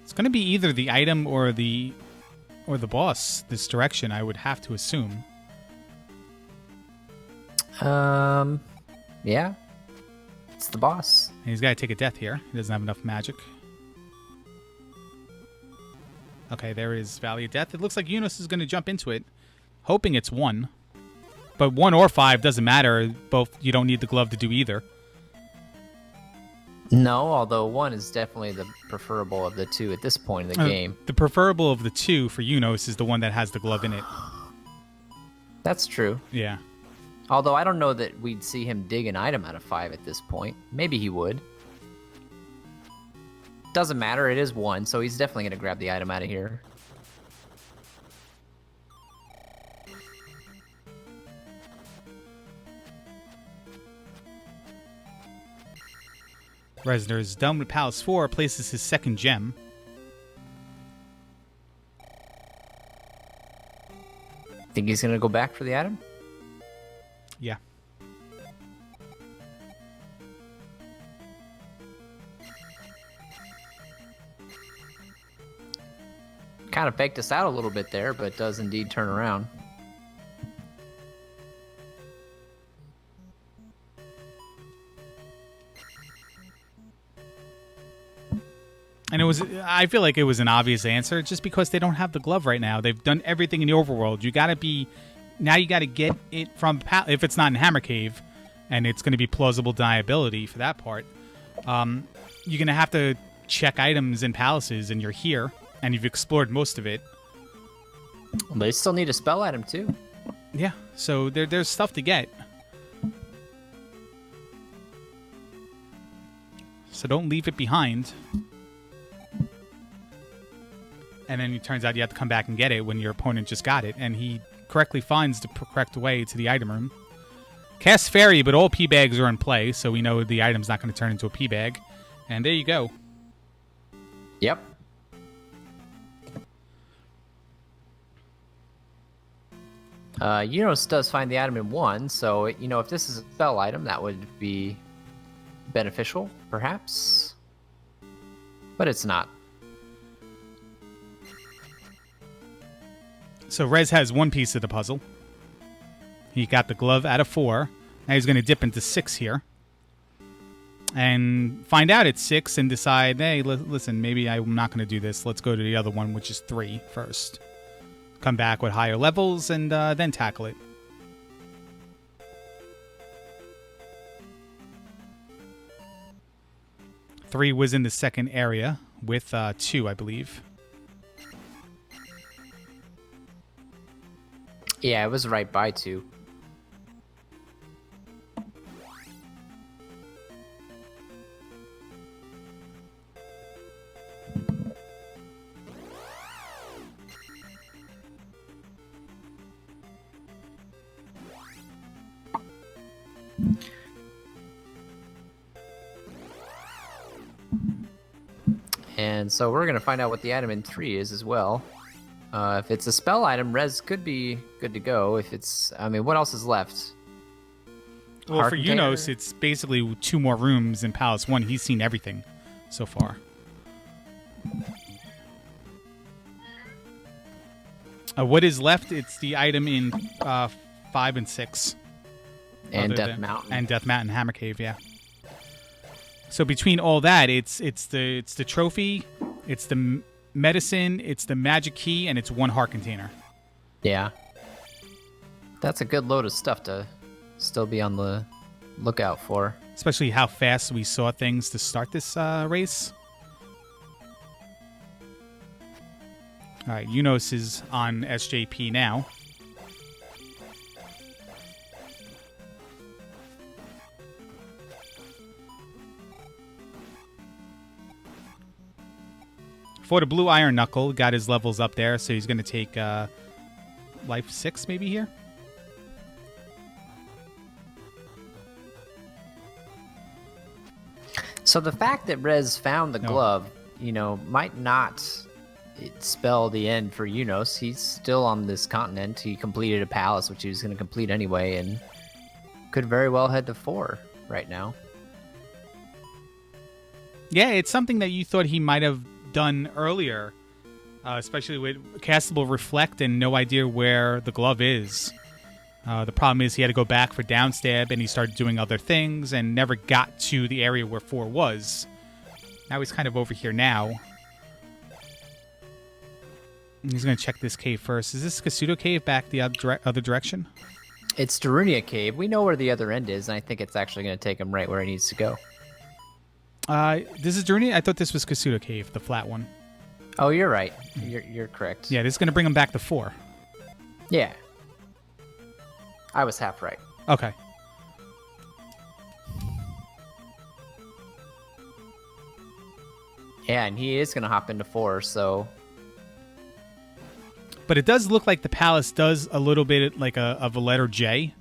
It's going to be either the item or the boss this direction, I would have to assume. Yeah. It's the boss. And he's got to take a death here. He doesn't have enough magic. Okay, there is Valley of Death. It looks like Yunus is going to jump into it, hoping it's 1. But 1 or 5 doesn't matter. Both, you don't need the glove to do either. No, although 1 is definitely the preferable of the 2 at this point in the game. The preferable of the 2 for Yunus is the one that has the glove in it. That's true. Yeah. Although I don't know that we'd see him dig an item out of 5 at this point. Maybe he would. Doesn't matter, it is 1, so he's definitely going to grab the item out of here. Resner is done with Palace 4, places his second gem. Think he's going to go back for the item? Yeah. Kind of faked us out a little bit there, but does indeed turn around. And I feel like it was an obvious answer just because they don't have the glove right now. They've done everything in the overworld. Now you got to get it from, if it's not in Hammer Cave, and it's going to be plausible deniability for that part, you're going to have to check items in palaces, and you're here, and you've explored most of it. They still need a spell item, too. Yeah, so there's stuff to get. So don't leave it behind. And then it turns out you have to come back and get it when your opponent just got it, and he correctly finds the correct way to the item room. Cast Fairy, but all P-Bags are in play, so we know the item's not going to turn into a P-Bag. And there you go. Yep. Yunus does find the item in 1, so, if this is a spell item, that would be beneficial, perhaps. But it's not. So Rez has one piece of the puzzle. He got the glove out of 4. Now he's going to dip into 6 here. And find out it's 6 and decide, hey, listen, maybe I'm not going to do this. Let's go to the other one, which is 3 first. Come back with higher levels and then tackle it. Three was in the second area with 2, I believe. Yeah, it was right by 2. And so we're going to find out what the item in 3 is as well. If it's a spell item, Rez could be good to go. If it's... what else is left? Well, Heart for container? Yunos, it's basically 2 more rooms in Palace 1. He's seen everything so far. What is left? It's the item in 5 and 6. And Death Mountain. And Death Mountain Hammer Cave, yeah. So between all that, it's the trophy, it's the medicine, it's the magic key, and it's 1 heart container. Yeah. That's a good load of stuff to still be on the lookout for. Especially how fast we saw things to start this race. All right, Yunos is on SJP now. For the blue iron knuckle, got his levels up there, so he's going to take life 6 maybe here. So the fact that Rez found the glove, might not spell the end for Yunos. He's still on this continent. He completed a palace, which he was going to complete anyway, and could very well head to 4 right now. Yeah, it's something that you thought he might have done earlier, especially with castable reflect and no idea where the glove is. The problem is he had to go back for downstab, and he started doing other things and never got to the area where 4 was. Now he's kind of over here now. And he's going to check this cave first. Is this Kasuto Cave back the other direction? It's Darunia Cave. We know where the other end is, and I think it's actually going to take him right where he needs to go. This is Darunia? I thought this was Kasuto Cave, the flat one. Oh, you're right. You're correct. Yeah, this is going to bring him back to 4. Yeah. I was half right. Okay. Yeah, and he is going to hop into 4, so... But it does look like the palace does a little bit like of a letter J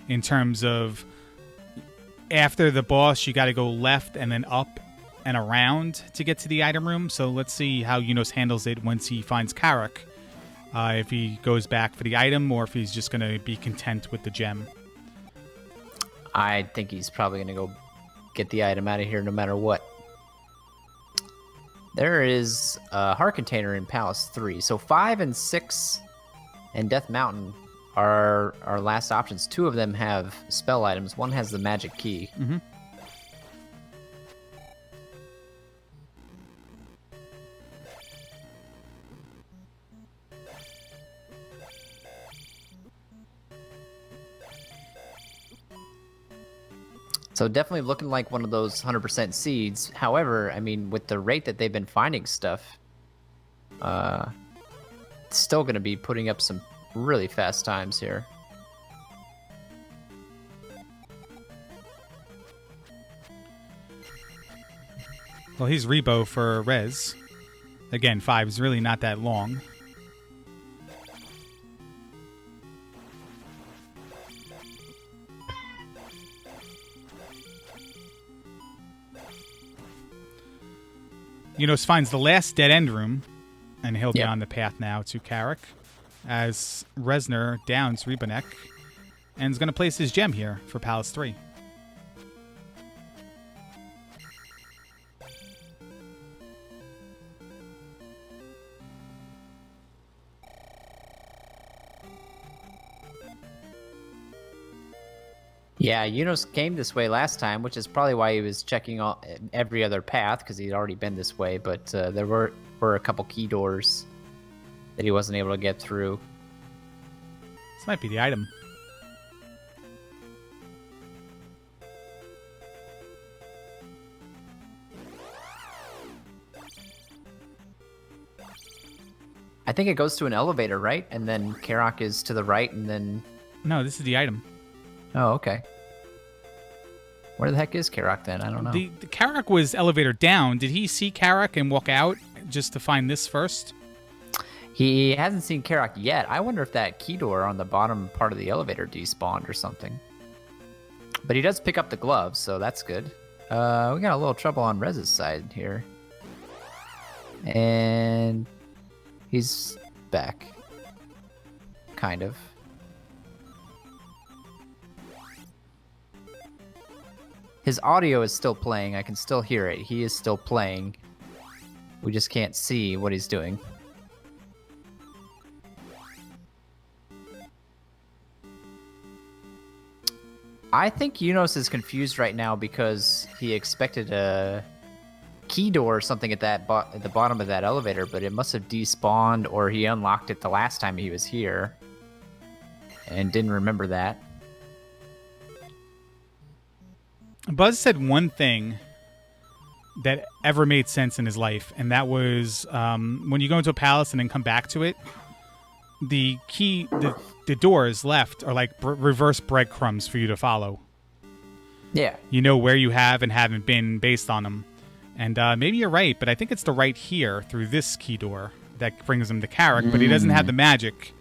in terms of after the boss, you got to go left and then up and around to get to the item room. So let's see how Yunos handles it once he finds Karak. If he goes back for the item or if he's just going to be content with the gem. I think he's probably going to go get the item out of here no matter what. There is a heart container in Palace 3. So 5 and 6 and Death Mountain are our last options. 2 of them have spell items. 1 has the magic key. Mm-hmm. So definitely looking like one of those 100% seeds. However, I mean, with the rate that they've been finding stuff, it's still going to be putting up some really fast times here. Well, he's Rebo for Rez. Again, 5 is really not that long. Yunos finds the last dead-end room, and he'll be on the path now to Karak, as Resner downs Ribonek, and is going to place his gem here for Palace 3. Yeah, Yunos came this way last time, which is probably why he was checking every other path, because he'd already been this way, but there were a couple key doors that he wasn't able to get through. This might be the item. I think it goes to an elevator, right? And then Karak is to the right, and then... No, this is the item. Oh, okay. Where the heck is Karak then? I don't know. The Karak was elevator down. Did he see Karak and walk out just to find this first? He hasn't seen Karak yet. I wonder if that key door on the bottom part of the elevator despawned or something. But he does pick up the glove, so that's good. We got a little trouble on Rez's side here. And he's back. Kind of. His audio is still playing. I can still hear it. He is still playing. We just can't see what he's doing. I think Yunos is confused right now because he expected a key door or something at that at the bottom of that elevator, but it must have despawned, or he unlocked it the last time he was here and didn't remember that. Buzz said one thing that ever made sense in his life, and that was when you go into a palace and then come back to it, the doors left are like reverse breadcrumbs for you to follow. Yeah. You know where you have and haven't been based on them. And maybe you're right, but I think it's the right here through this key door that brings him to Carrick, but he doesn't have the magic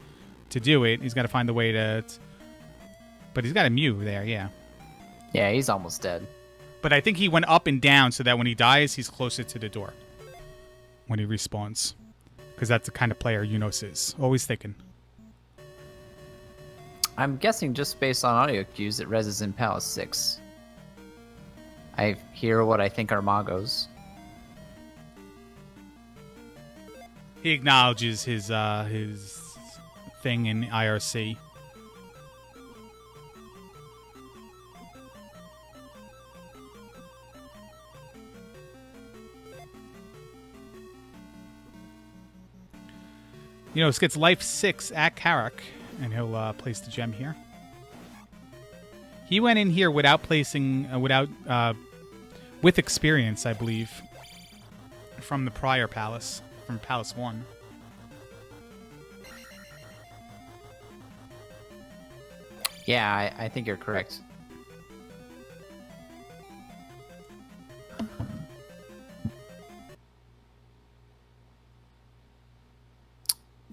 to do it. He's got to find the way to... But he's got a Mew there, yeah. Yeah, he's almost dead. But I think he went up and down so that when he dies, he's closer to the door when he respawns. Because that's the kind of player Yunos is. Always thinking. I'm guessing just based on audio cues that Rez is in Palace 6. I hear what I think are Magos. He acknowledges his thing in IRC. Yunos gets life 6 at Carrick, and he'll place the gem here. He went in here without placing, with experience, I believe, from the prior palace, from Palace 1. Yeah, I think you're correct.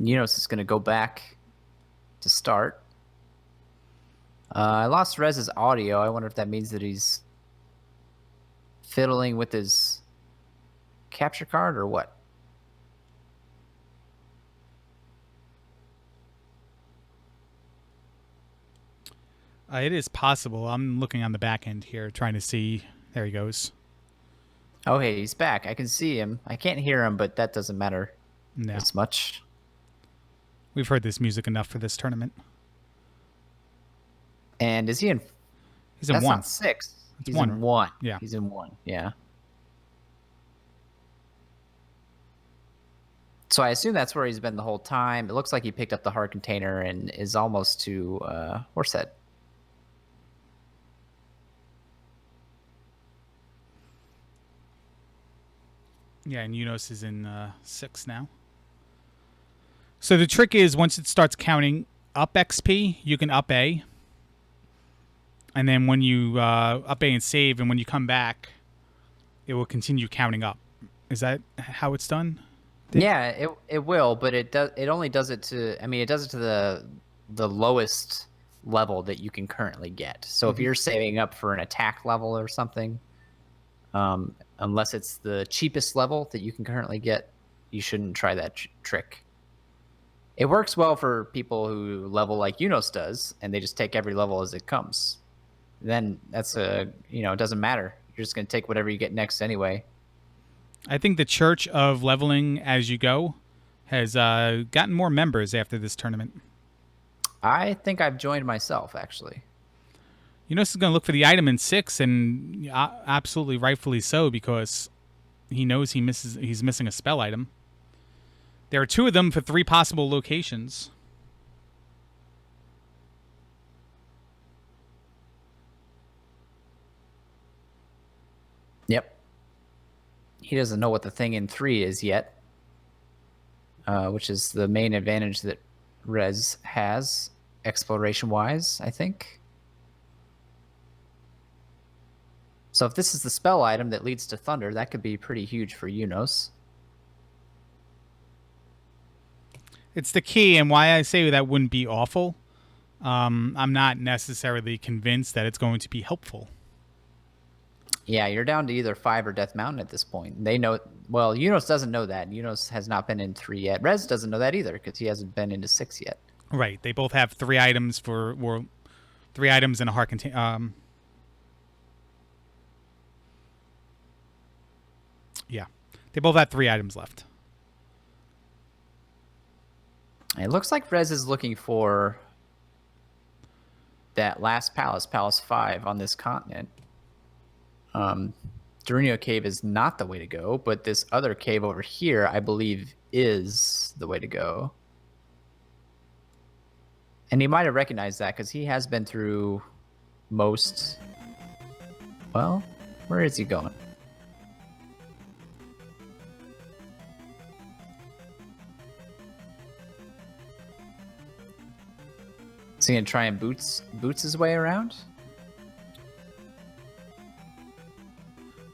Yunos is going to go back to start. I lost Rez's audio. I wonder if that means that he's fiddling with his capture card or what. It is possible. I'm looking on the back end here, trying to see. There he goes. Oh, hey, he's back. I can see him. I can't hear him, but that doesn't matter as much. We've heard this music enough for this tournament. And is he in? He's in that's 1. Not 6. It's He's 1. in 1. Yeah. He's in 1. Yeah. So I assume that's where he's been the whole time. It looks like he picked up the heart container and is almost to Horsehead. Yeah, and Yunos is in 6 now. So the trick is once it starts counting up XP, you can up A. And then when you up A and save, and when you come back, it will continue counting up. Is that how it's done? Yeah, it will, but it only does it to. I mean, it does it to the lowest level that you can currently get. So if you're saving up for an attack level or something, unless it's the cheapest level that you can currently get, you shouldn't try that trick. It works well for people who level like Yunos does, and they just take every level as it comes. Then that's it doesn't matter. You're just going to take whatever you get next anyway. I think the Church of Leveling As You Go has gotten more members after this tournament. I think I've joined myself, actually. Yunos is going to look for the item in 6, and absolutely rightfully so, because he knows he's missing a spell item. There are 2 of them for 3 possible locations. Yep. He doesn't know what the thing in 3 is yet, which is the main advantage that Rez has, exploration-wise, I think. So if this is the spell item that leads to Thunder, that could be pretty huge for Yunos. It's the key, and why I say that wouldn't be awful. I'm not necessarily convinced that it's going to be helpful. Yeah, you're down to either 5 or Death Mountain at this point. They know. Well, Yunos doesn't know that. Yunos has not been in 3 yet. Rez doesn't know that either because he hasn't been into 6 yet. Right. They both have 3 items and a heart container. Yeah. They both had 3 items left. It looks like Rez is looking for that last palace, Palace 5, on this continent. Darunio Cave is not the way to go, but this other cave over here, I believe, is the way to go. And he might have recognized that because he has been through most... Well, where is he going? Is he going to try and boots his way around?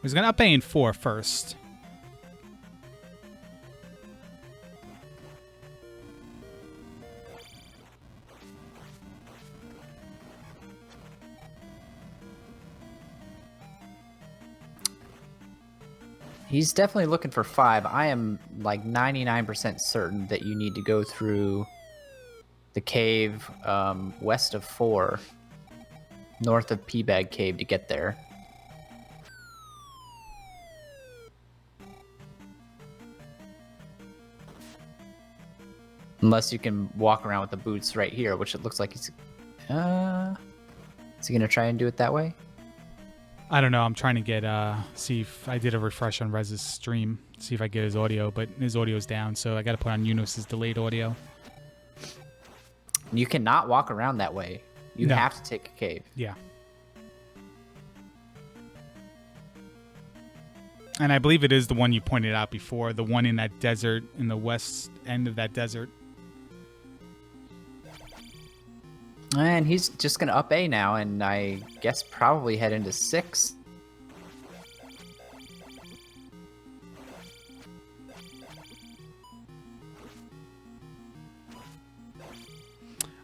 He's going to up A in 4 first. He's definitely looking for 5. I am like 99% certain that you need to go through the cave west of 4, north of P-Bag Cave to get there. Unless you can walk around with the boots right here, which it looks like he's... is he going to try and do it that way? I don't know. I'm trying to get see if I did a refresh on Rez's stream, see if I get his audio, but his audio's down, so I got to put on Yunos's delayed audio. You cannot walk around that way. You No. have to take a cave. Yeah. And I believe it is the one you pointed out before, the one in that desert, in the west end of that desert. And he's just going to up A now, and I guess probably head into 6.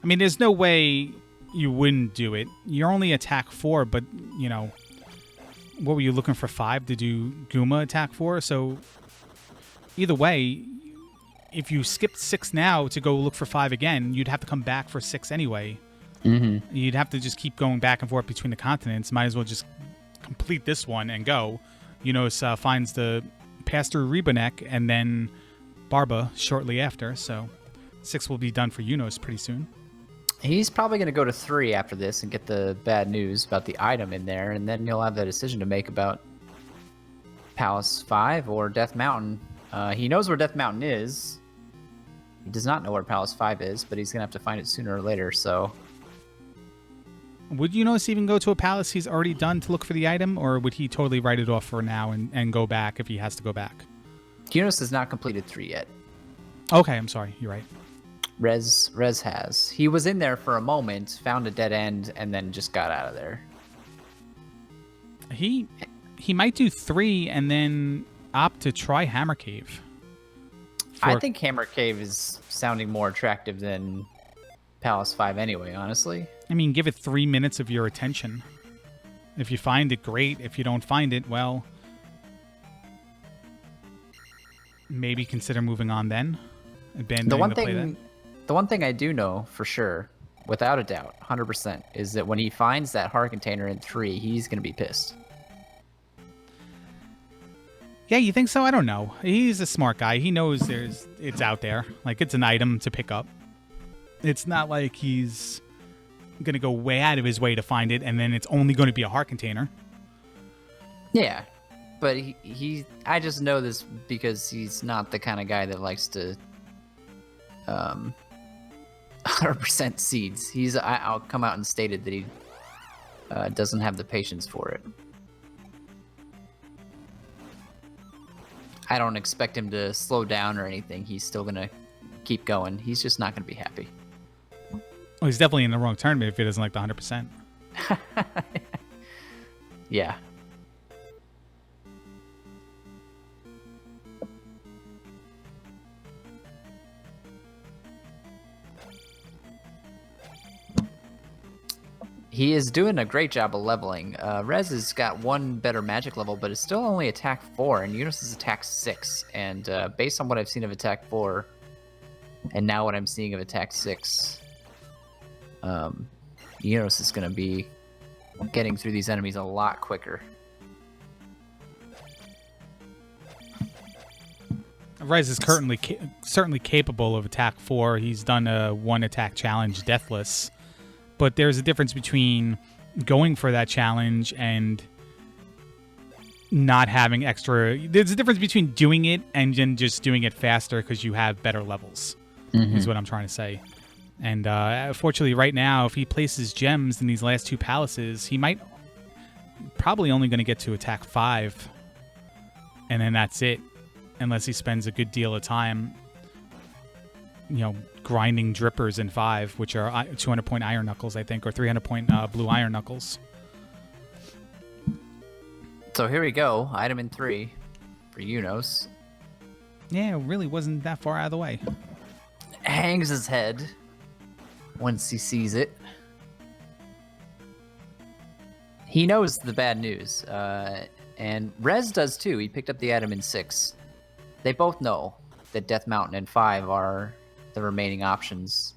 I mean, there's no way you wouldn't do it. You're only attack 4, but, you know, what were you looking for 5 to do Guma attack 4? So either way, if you skipped 6 now to go look for 5 again, you'd have to come back for 6 anyway. Mm-hmm. You'd have to just keep going back and forth between the continents. Might as well just complete this one and go. Yunos finds the Pastor Ribonek and then Barba shortly after, so 6 will be done for Yunos pretty soon. He's probably going to go to 3 after this and get the bad news about the item in there, and then he'll have the decision to make about Palace 5 or Death Mountain. He knows where Death Mountain is. He does not know where Palace 5 is, but he's going to have to find it sooner or later, so... Would Yunos even go to a palace he's already done to look for the item, or would he totally write it off for now and go back if he has to go back? Yunos has not completed 3 yet. Okay, I'm sorry. You're right. Rez has. He was in there for a moment, found a dead end, and then just got out of there. He might do 3 and then opt to try Hammer Cave. I think Hammer Cave is sounding more attractive than Palace 5 anyway, honestly. I mean, give it 3 minutes of your attention. If you find it, great. If you don't find it, well, maybe consider moving on then. Abandoning the play then. The one thing I do know for sure, without a doubt, 100%, is that when he finds that heart container in 3, he's going to be pissed. Yeah, you think so? I don't know. He's a smart guy. He knows it's out there. Like, it's an item to pick up. It's not like he's going to go way out of his way to find it, and then it's only going to be a heart container. Yeah, but I just know this because he's not the kind of guy that likes to 100% seeds. I'll come out and stated that he doesn't have the patience for it. I don't expect him to slow down or anything. He's still going to keep going. He's just not going to be happy. Well, he's definitely in the wrong tournament if he doesn't like the 100%. Yeah. He is doing a great job of leveling. Rez has got 1 better magic level, but it's still only attack 4, and Yunos is attack 6. And based on what I've seen of attack 4, and now what I'm seeing of attack 6, Yunos is going to be getting through these enemies a lot quicker. Rez is certainly capable of attack 4. He's done a 1-attack challenge, Deathless. But there's a difference between going for that challenge and not having extra. There's a difference between doing it and then just doing it faster because you have better levels, is what I'm trying to say. And fortunately, right now, if he places gems in these last 2 palaces, he might probably only going to get to attack 5. And then that's it. Unless he spends a good deal of time, grinding drippers in 5, which are 200-point iron knuckles, I think, or 300-point blue iron knuckles. So here we go. Item in 3 for Unos. Yeah, it really wasn't that far out of the way. Hangs his head once he sees it. He knows the bad news. And Rez does too. He picked up the item in 6. They both know that Death Mountain and 5 are the remaining options.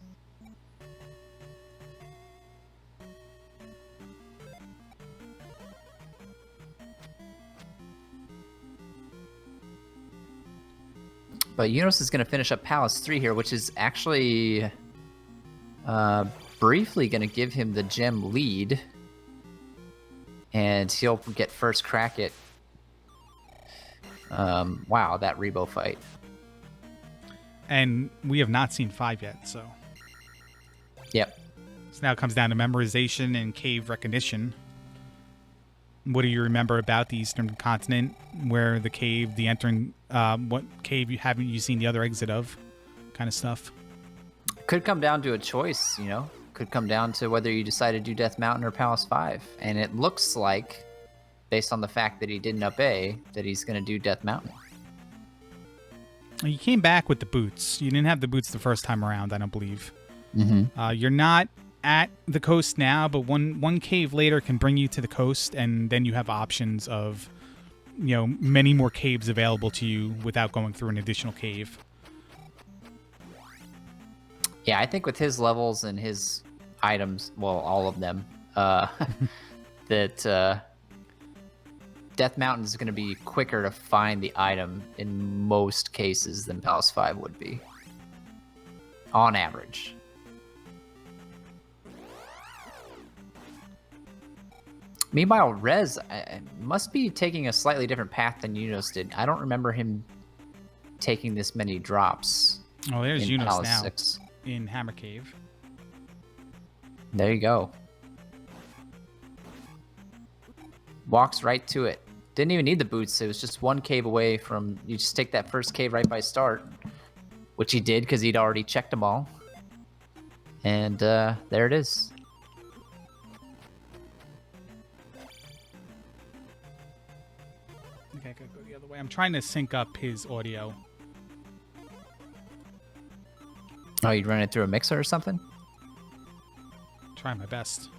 But Unos is going to finish up Palace 3 here, which is actually briefly going to give him the gem lead. And he'll get first crack at... wow, that Rebo fight. And we have not seen 5 yet, so... Yep. So now it comes down to memorization and cave recognition. What do you remember about the Eastern Continent? Where the cave, the entering... what cave haven't you seen the other exit of? Kind of stuff. Could come down to a choice, Could come down to whether you decide to do Death Mountain or Palace 5. And it looks like, based on the fact that he didn't up A, that he's going to do Death Mountain. You came back with the boots. You didn't have the boots the first time around, I don't believe. Mm-hmm. You're not at the coast now, but one cave later can bring you to the coast, and then you have options of, many more caves available to you without going through an additional cave. Yeah, I think with his levels and his items, well, all of them, that Death Mountain is going to be quicker to find the item in most cases than Palace 5 would be. On average. Meanwhile, Rez must be taking a slightly different path than Unos did. I don't remember him taking this many drops. Oh, there's in Unos Palace now 6. in Hammer Cave. There you go. Walks right to it. Didn't even need the boots. It was just 1 cave away from... You just take that first cave right by start. Which he did because he'd already checked them all. And there it is. Okay, I gotta go the other way. I'm trying to sync up his audio. Oh, you'd run it through a mixer or something? Try my best.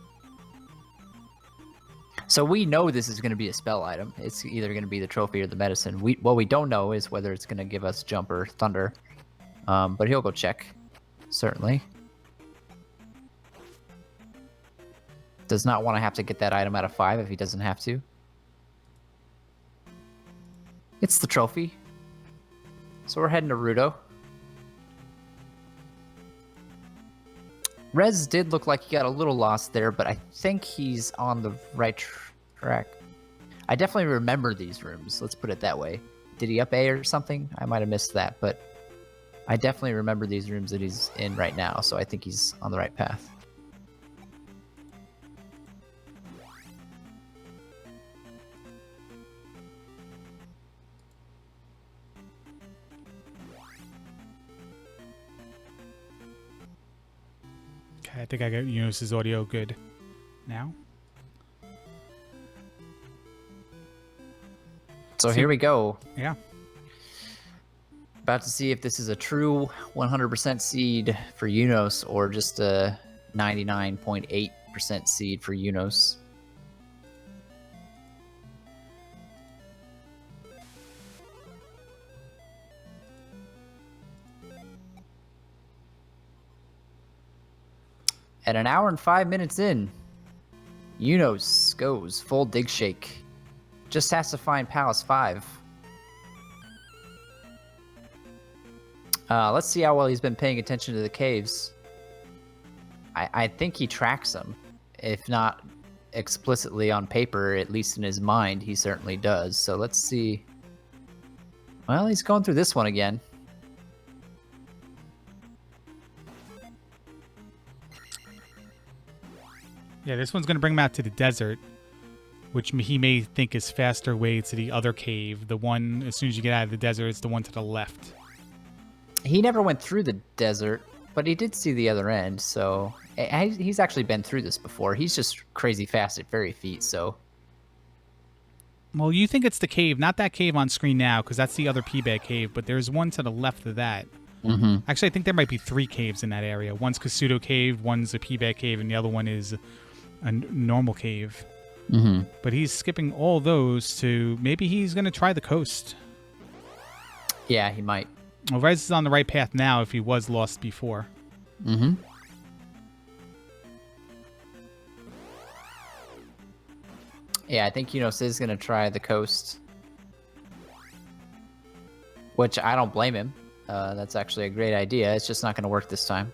So we know this is going to be a spell item. It's either going to be the trophy or the medicine. What we don't know is whether it's going to give us jump or thunder. But he'll go check, certainly. Does not want to have to get that item out of 5 if he doesn't have to. It's the trophy. So we're heading to Rudo. Rez did look like he got a little lost there, but I think he's on the right track. I definitely remember these rooms, let's put it that way. Did he up A or something? I might have missed that, but I definitely remember these rooms that he's in right now, so I think he's on the right path. I think I got Unis's audio good now. So here we go. Yeah. About to see if this is a true 100% seed for Unos or just a 99.8% seed for Unos. At 1 hour and 5 minutes in, Unos goes full dig shake. Just has to find Palace 5. Let's see how well he's been paying attention to the caves. I think he tracks them. If not explicitly on paper, at least in his mind, he certainly does. So let's see. Well, he's going through this one again. Yeah, this one's going to bring him out to the desert, which he may think is faster way to the other cave. The one, as soon as you get out of the desert, it's the one to the left. He never went through the desert, but he did see the other end, so... He's actually been through this before. He's just crazy fast at fairy feet, so... Well, you think it's the cave, not that cave on screen now, because that's the other P-Bag cave, but there's one to the left of that. Mm-hmm. Actually, I think there might be 3 caves in that area. One's Kasuto Cave, one's a P-Bag cave, and the other one is a normal cave. Mm-hmm. But he's skipping all those to... Maybe he's going to try the coast. Yeah, he might. Well, Rez is on the right path now if he was lost before. Mm-hmm. Yeah, I think Unos is going to try the coast. Which I don't blame him. That's actually a great idea. It's just not going to work this time.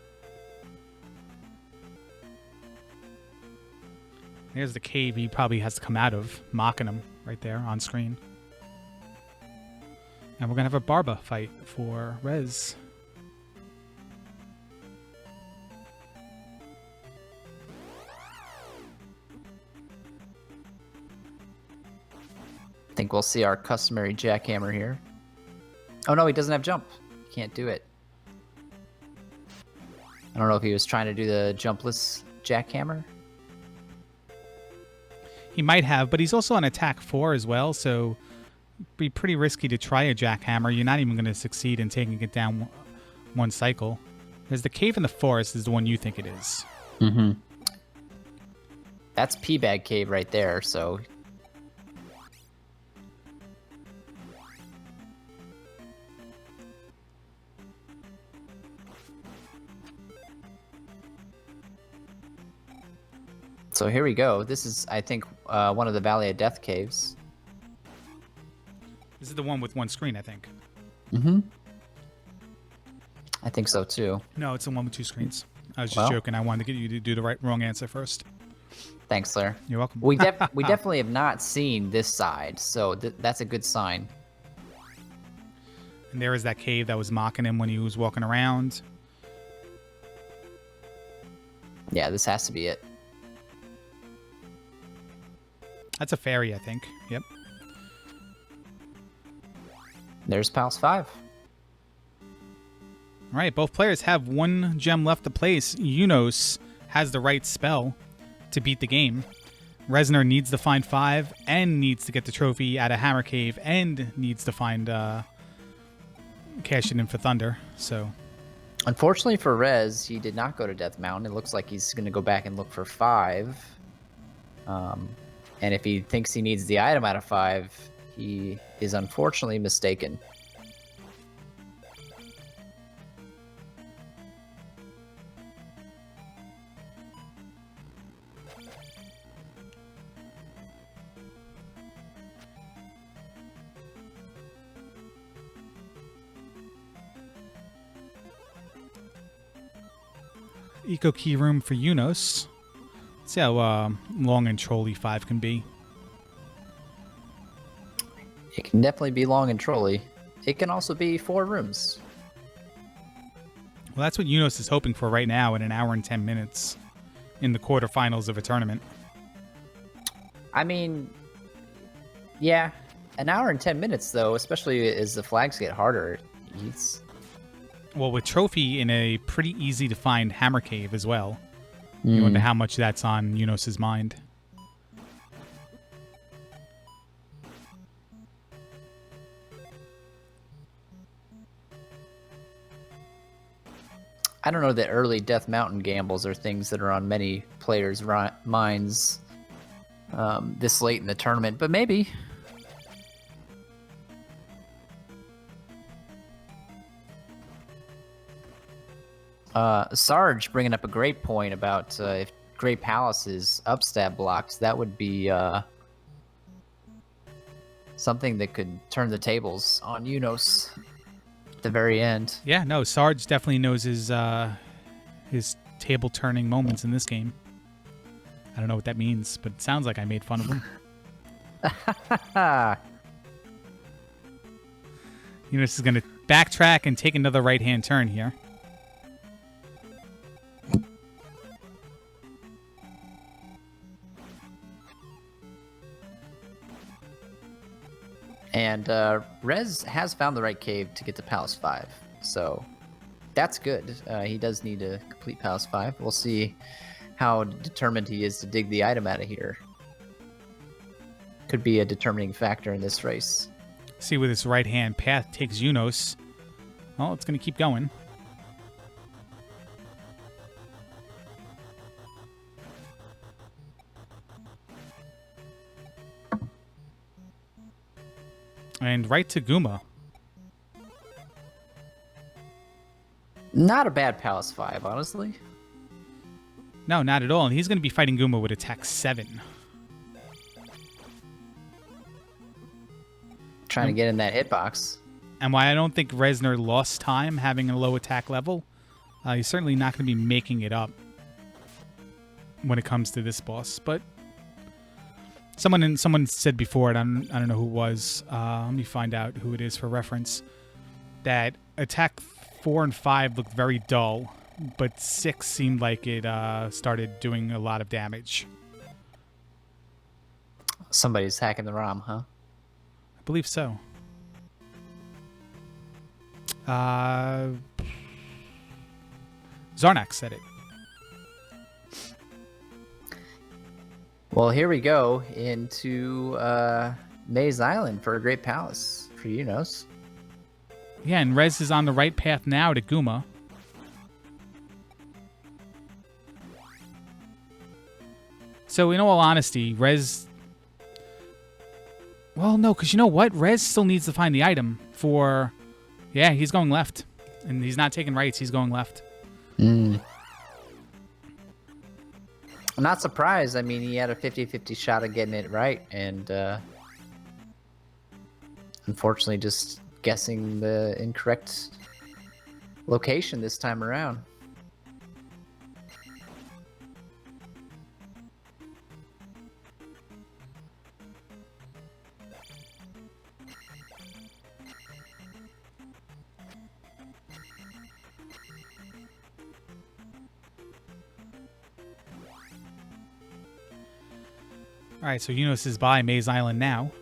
There's the cave he probably has to come out of, mocking him right there on screen. And we're going to have a Barba fight for Rez. I think we'll see our customary jackhammer here. Oh no, he doesn't have jump. He can't do it. I don't know if he was trying to do the jumpless jackhammer. He might have, but he's also on attack 4 as well, so it'd be pretty risky to try a jackhammer. You're not even going to succeed in taking it down one cycle. There's the cave in the forest is the one you think it is. Mm-hmm. That's P-Bag Cave right there, so... So here we go. This is, I think, one of the Valley of Death caves. This is the one with one screen, I think. Mm-hmm. I think so, too. No, it's the one with 2 screens. I was just joking. I wanted to get you to do the wrong answer first. Thanks, Claire. You're welcome. We definitely have not seen this side, so that's a good sign. And there is that cave that was mocking him when he was walking around. Yeah, this has to be it. That's a fairy, I think. Yep. There's Pals 5. All right, both players have 1 gem left to place. Unos has the right spell to beat the game. Resner needs to find 5 and needs to get the trophy out of Hammer Cave and needs to find cash it in for Thunder. So, unfortunately for Rez, he did not go to Death Mountain. It looks like he's going to go back and look for 5. And if he thinks he needs the item out of 5, he is unfortunately mistaken. Eco Key Room for Unos. Let's see how long and trolly 5 can be. It can definitely be long and trolly. It can also be 4 rooms. Well, that's what Unos is hoping for right now in an hour and 10 minutes in the quarterfinals of a tournament. I mean, yeah, an hour and 10 minutes, though, especially as the flags get harder. Well, with Trophy in a pretty easy-to-find Hammer Cave as well. You wonder how much that's on Unos' mind. I don't know that early Death Mountain gambles are things that are on many players' minds this late in the tournament, but maybe. Sarge bringing up a great point about if Great Palace's upstab blocks, that would be something that could turn the tables on Unos. at the very end. Yeah, no, Sarge definitely knows his table turning moments in this game. I don't know what that means, but it sounds like I made fun of him. Eunice is going to backtrack and take another right-hand turn here. And Rez has found the right cave to get to Palace 5, so that's good. He does need to complete Palace 5. We'll see how determined he is to dig the item out of here. Could be a determining factor in this race. See where this right-hand path takes Eunice. Well, it's going to keep going. And right to Guma. Not a bad Palace 5, honestly. No, not at all. And he's going to be fighting Guma with attack 7. Trying to get in that hitbox. And why I don't think Reznor lost time having a low attack level, he's certainly not going to be making it up when it comes to this boss. But someone said before, and I don't know who it was. Let me find out who it is for reference. That attack 4 and 5 looked very dull, but 6 seemed like it started doing a lot of damage. Somebody's hacking the ROM, huh? I believe so. Zarnak said it. Well, here we go into Maze Island for a great palace for Eunice. Yeah, and Rez is on the right path now to Guma. So, in all honesty, Rez... Well, no, because you know what? Rez still needs to find the item for... Yeah, he's going left. And he's not taking rights, he's going left. I'm not surprised. I mean, he had a 50-50 shot of getting it right, and unfortunately just guessing the incorrect location this time around. All right, so Eunice is by Maze Island now.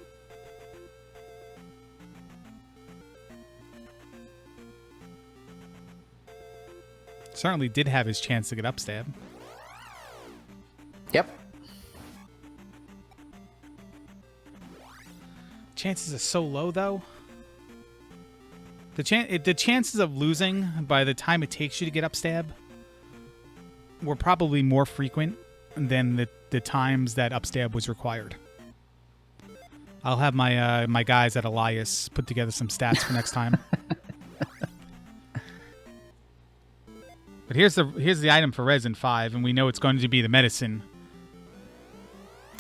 Certainly did have his chance to get upstab. Yep. Chances are so low, though. The chances of losing by the time it takes you to get upstab were probably more frequent than the times that upstab was required. I'll have my my guys at Elias put together some stats for next time. But here's the item for Resin 5, and we know it's going to be the medicine.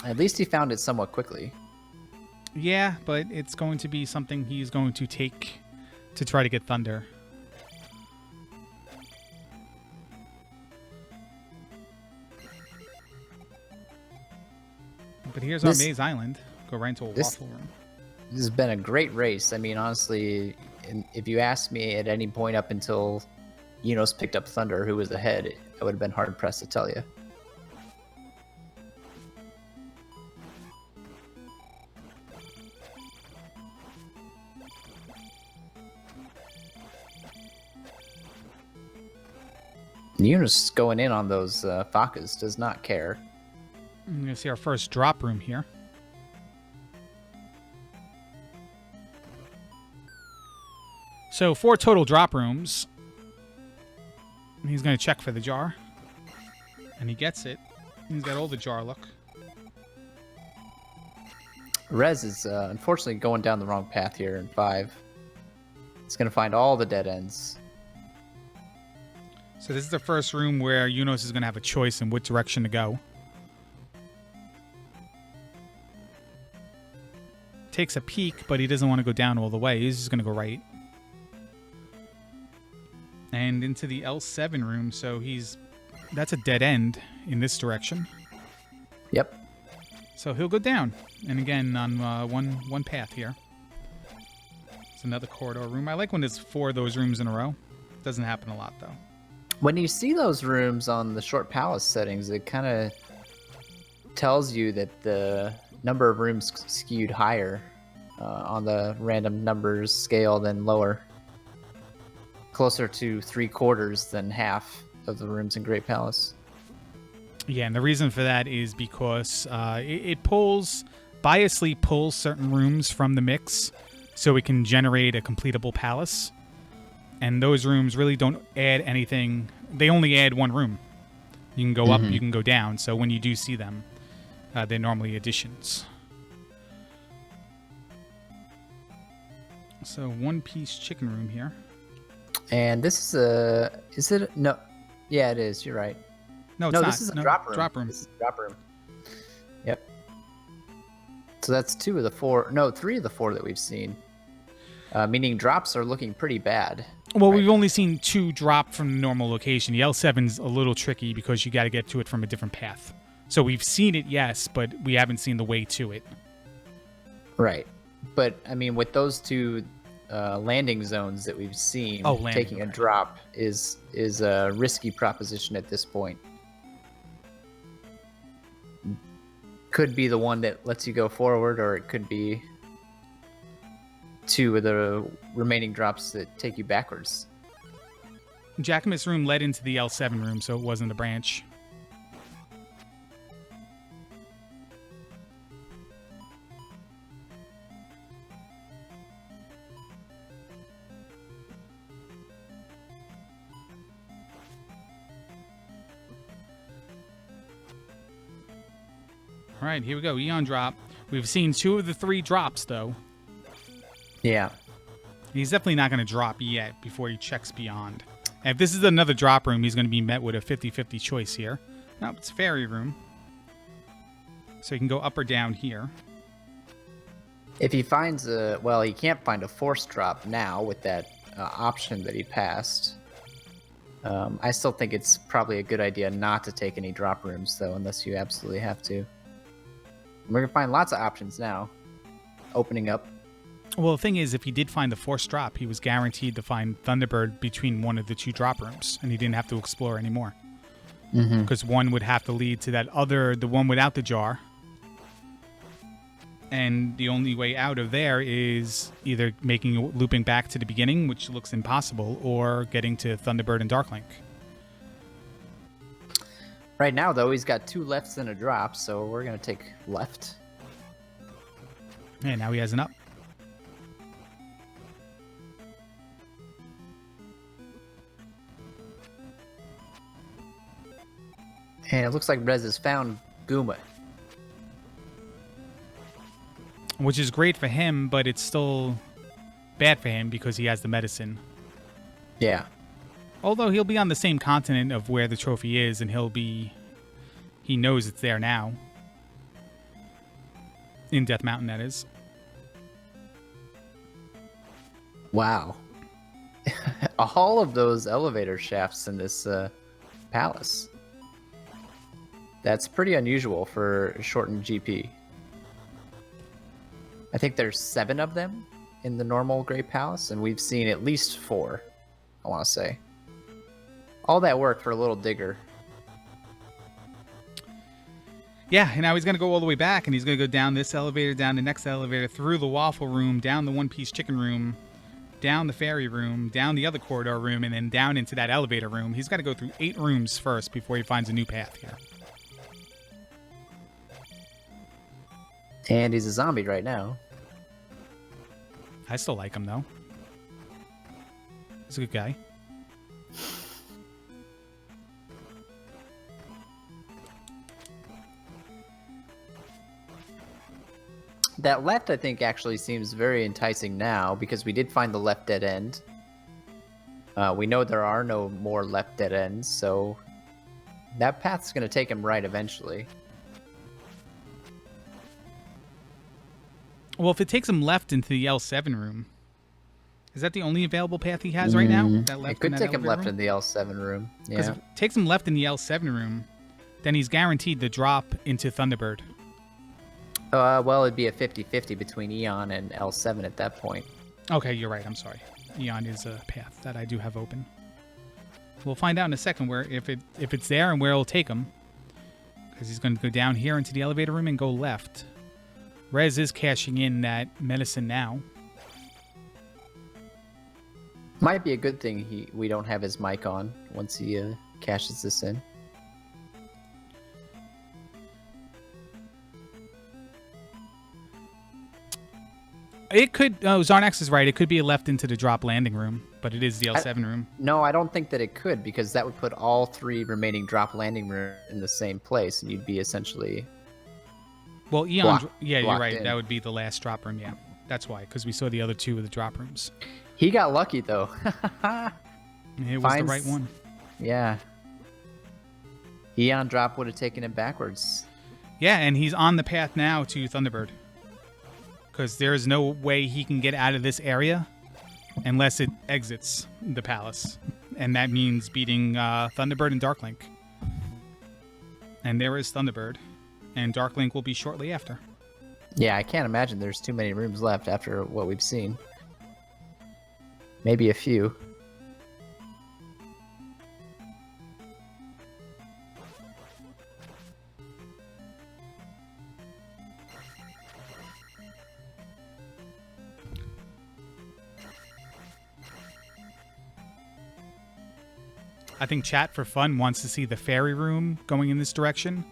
At least he found it somewhat quickly. Yeah, but it's going to be something he's going to take to try to get Thunder. But here's our Maze Island. Go right into a waffle room. This has been a great race. I mean, honestly, if you asked me at any point up until Eunice picked up Thunder, who was ahead, I would have been hard-pressed to tell you. Eunice going in on those Fakas does not care. We're going to see our first drop room here. So 4 total drop rooms. He's going to check for the jar. And he gets it. He's got all the jar luck. Rez is unfortunately going down the wrong path here in 5. It's going to find all the dead ends. So this is the first room where Eunice is going to have a choice in what direction to go. Takes a peek, but he doesn't want to go down all the way. He's just going to go right. and into the L7 room. So that's a dead end in this direction. Yep. So he'll go down, and again on one path here. It's another corridor room. I like when there's 4 of those rooms in a row. Doesn't happen a lot though. When you see those rooms on the short palace settings, it kind of tells you that the number of rooms skewed higher on the random numbers scale than lower. Closer to 3/4 than half of the rooms in Great Palace. Yeah, and the reason for that is because it biasly pulls certain rooms from the mix so it can generate a completable palace. And those rooms really don't add anything. They only add 1 room. You can go up, you can go down. So when you do see them, they're normally additions. So 1-piece chicken room here. And this is it? No. Yeah, it is. You're right. No, it's no, not. This is a drop room. Drop room. This is a drop room. Yep. So that's 2 of the 4. No, 3 of the 4 that we've seen. Meaning drops are looking pretty bad. Well, we've only seen 2 drop from the normal location. The L7's a little tricky because you got to get to it from a different path. So we've seen it, yes, but we haven't seen the way to it. Right. But, I mean, with those 2 landing zones that we've seen, taking a drop is a risky proposition at this point. Could be the one that lets you go forward, or it could be 2 of the remaining drops that take you backwards. Jackamus room led into the L7 room, so it wasn't a branch. All right, here we go. Eon drop. We've seen 2 of the 3 drops, though. Yeah. He's definitely not going to drop yet before he checks beyond. And if this is another drop room, he's going to be met with a 50-50 choice here. Nope, it's fairy room. So he can go up or down here. If he finds he can't find a force drop now with that option that he passed. I still think it's probably a good idea not to take any drop rooms, though, unless you absolutely have to. We're going to find lots of options now. Opening up. Well, the thing is, if he did find the force drop, he was guaranteed to find Thunderbird between one of the 2 drop rooms, and he didn't have to explore anymore. Because one would have to lead to the one without the jar. And the only way out of there is either looping back to the beginning, which looks impossible, or getting to Thunderbird and Darklink. Right now, though, he's got 2 lefts and a drop, so we're going to take left. And now he has an up. And it looks like Rez has found Goomba. Which is great for him, but it's still bad for him because he has the medicine. Yeah. Although he'll be on the same continent of where the trophy is, and he knows it's there now. In Death Mountain, that is. Wow. All of those elevator shafts in this palace. That's pretty unusual for a shortened GP. I think there's 7 of them in the normal Great Palace, and we've seen at least 4, I want to say. All that work for a little digger. Yeah, and now he's going to go all the way back, and he's going to go down this elevator, down the next elevator, through the waffle room, down the 1-piece chicken room, down the fairy room, down the other corridor room, and then down into that elevator room. He's got to go through 8 rooms first before he finds a new path here. And he's a zombie right now. I still like him, though. He's a good guy. That left, I think, actually seems very enticing now, because we did find the left dead end. We know there are no more left dead ends, so that path's going to take him right eventually. Well, if it takes him left into the L7 room, Is that the only available path he has right now? That It left in could that take him elevator left room? in the L7 room. Because Yeah. if it takes him left in the L7 room, then he's guaranteed the drop into Thunderbird. Well, it'd be a 50-50 between Eon and L7 at that point. Okay, you're right. I'm sorry. Eon is a path that I do have open. We'll find out in a second where if it's there and where it'll take him. Because he's going to go down here into the elevator room and go left. Rez is cashing in that medicine now. Might be a good thing we don't have his mic on once he cashes this in. It could. Oh, Zarnax is right. It could be left into the drop landing room, but it is the L7 room. No, I don't think that it could, because that would put all 3 remaining drop landing rooms in the same place, and you'd be essentially... Well, Eon. Yeah, you're blocked right. in. That would be the last drop room. Yeah, that's why. Because we saw the other 2 of the drop rooms. He got lucky, though. It was the right one. Yeah. Eon drop would have taken him backwards. Yeah, and he's on the path now to Thunderbird. Because there is no way he can get out of this area unless it exits the palace. And that means beating Thunderbird and Darklink. And there is Thunderbird. And Darklink will be shortly after. Yeah, I can't imagine there's too many rooms left after what we've seen. Maybe a few. I think chat for fun wants to see the fairy room going in this direction.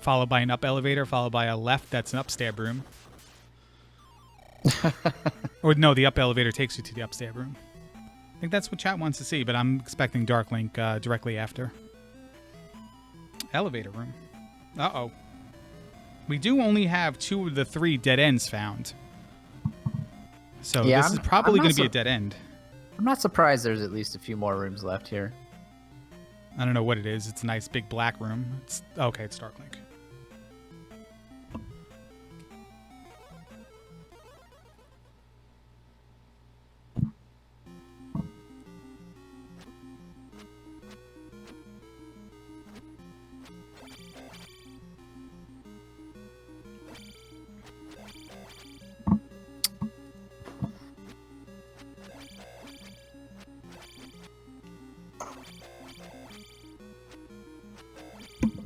Followed by an up elevator, followed by a left that's an upstab room. Or no, the up elevator takes you to the upstab room. I think that's what chat wants to see, but I'm expecting Darklink directly after. Elevator room. Uh-oh. We do only have 2 of the 3 dead ends found. So Yeah, this is probably going to be a dead end. I'm not surprised there's at least a few more rooms left here. I don't know what it is. It's a nice big black room. Okay, it's Darklink.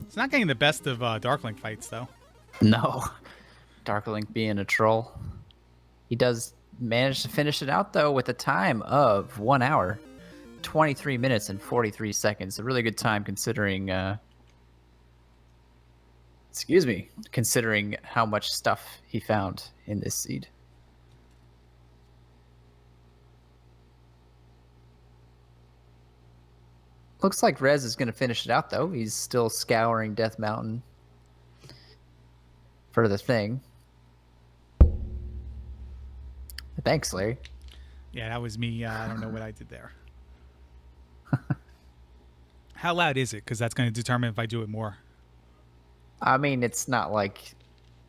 It's not getting the best of Darklink fights, though. No. Darklink being a troll. He does manage to finish it out, though, with a time of 1 hour, 23 minutes, and 43 seconds. A really good time considering... considering how much stuff he found in this seed. Looks like Rez is going to finish it out, though. He's still scouring Death Mountain for the thing. Thanks, Larry. Yeah, that was me. I don't know what I did there. How loud is it? Because that's going to determine if I do it more. I mean, it's not like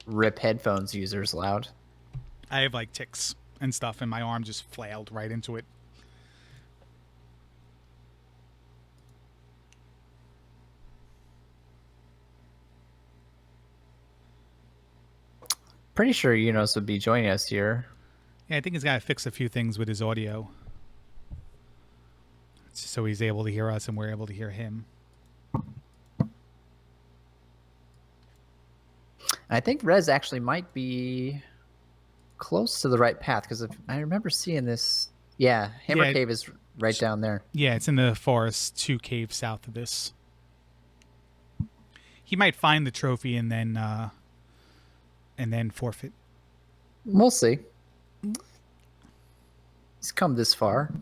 RIP headphones users loud. I have like ticks and stuff, and my arm just flailed right into it. Pretty sure Yunos would be joining us here. Yeah, I think he's got to fix a few things with his audio. So he's able to hear us and we're able to hear him. I think Rez actually might be close to the right path, because I remember seeing this. Yeah, Hammer Cave is right down there. Yeah, it's in the forest 2 caves south of this. He might find the trophy and then forfeit. We'll see. He's come this far.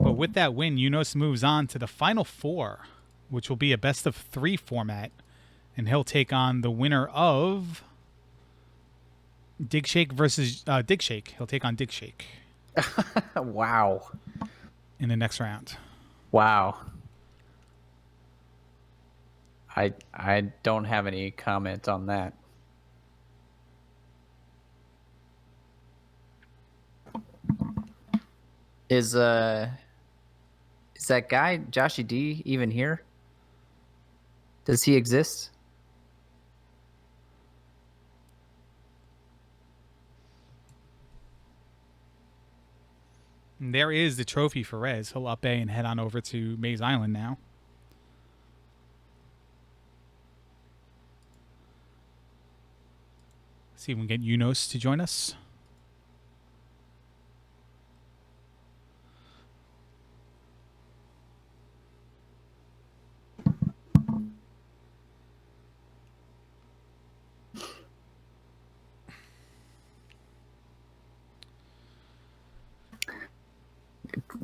But with that win, Yunos moves on to the final 4, which will be a best of 3 format. And he'll take on the winner of Dig Shake versus Dig Shake. He'll take on Dig Shake. Wow. In the next round. Wow. I don't have any comment on that. Is that guy Joshy D even here? Does he exist? And there is the trophy for Rez. He'll up A and head on over to Maze Island now. See if we can get Yunos to join us.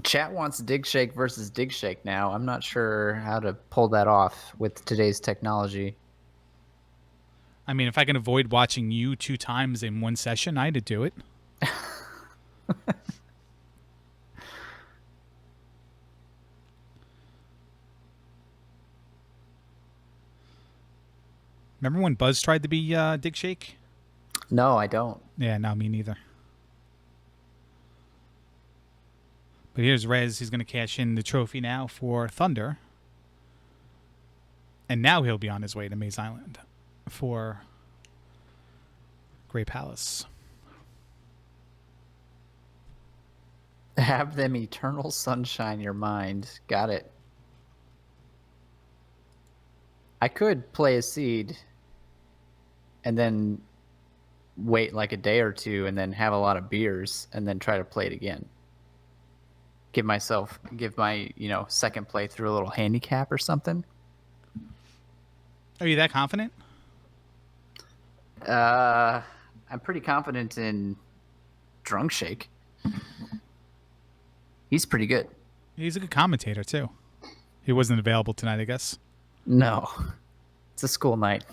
Chat wants Dig Shake versus Dig Shake now. I'm not sure how to pull that off with today's technology. I mean, if I can avoid watching you 2 times in one session, I'd do it. Remember when Buzz tried to be Dig Shake? No, I don't. Yeah, no, me neither. But here's Rez. He's going to cash in the trophy now for Thunder. And now he'll be on his way to Maze Island for Grey Palace. Have them eternal sunshine your mind. Got it. I could play a seed and then wait like a day or two and then have a lot of beers and then try to play it again. Give my, second playthrough a little handicap or something. Are you that confident? I'm pretty confident in Drunk Shake. He's pretty good. He's a good commentator, too. He wasn't available tonight, I guess. No. It's a school night.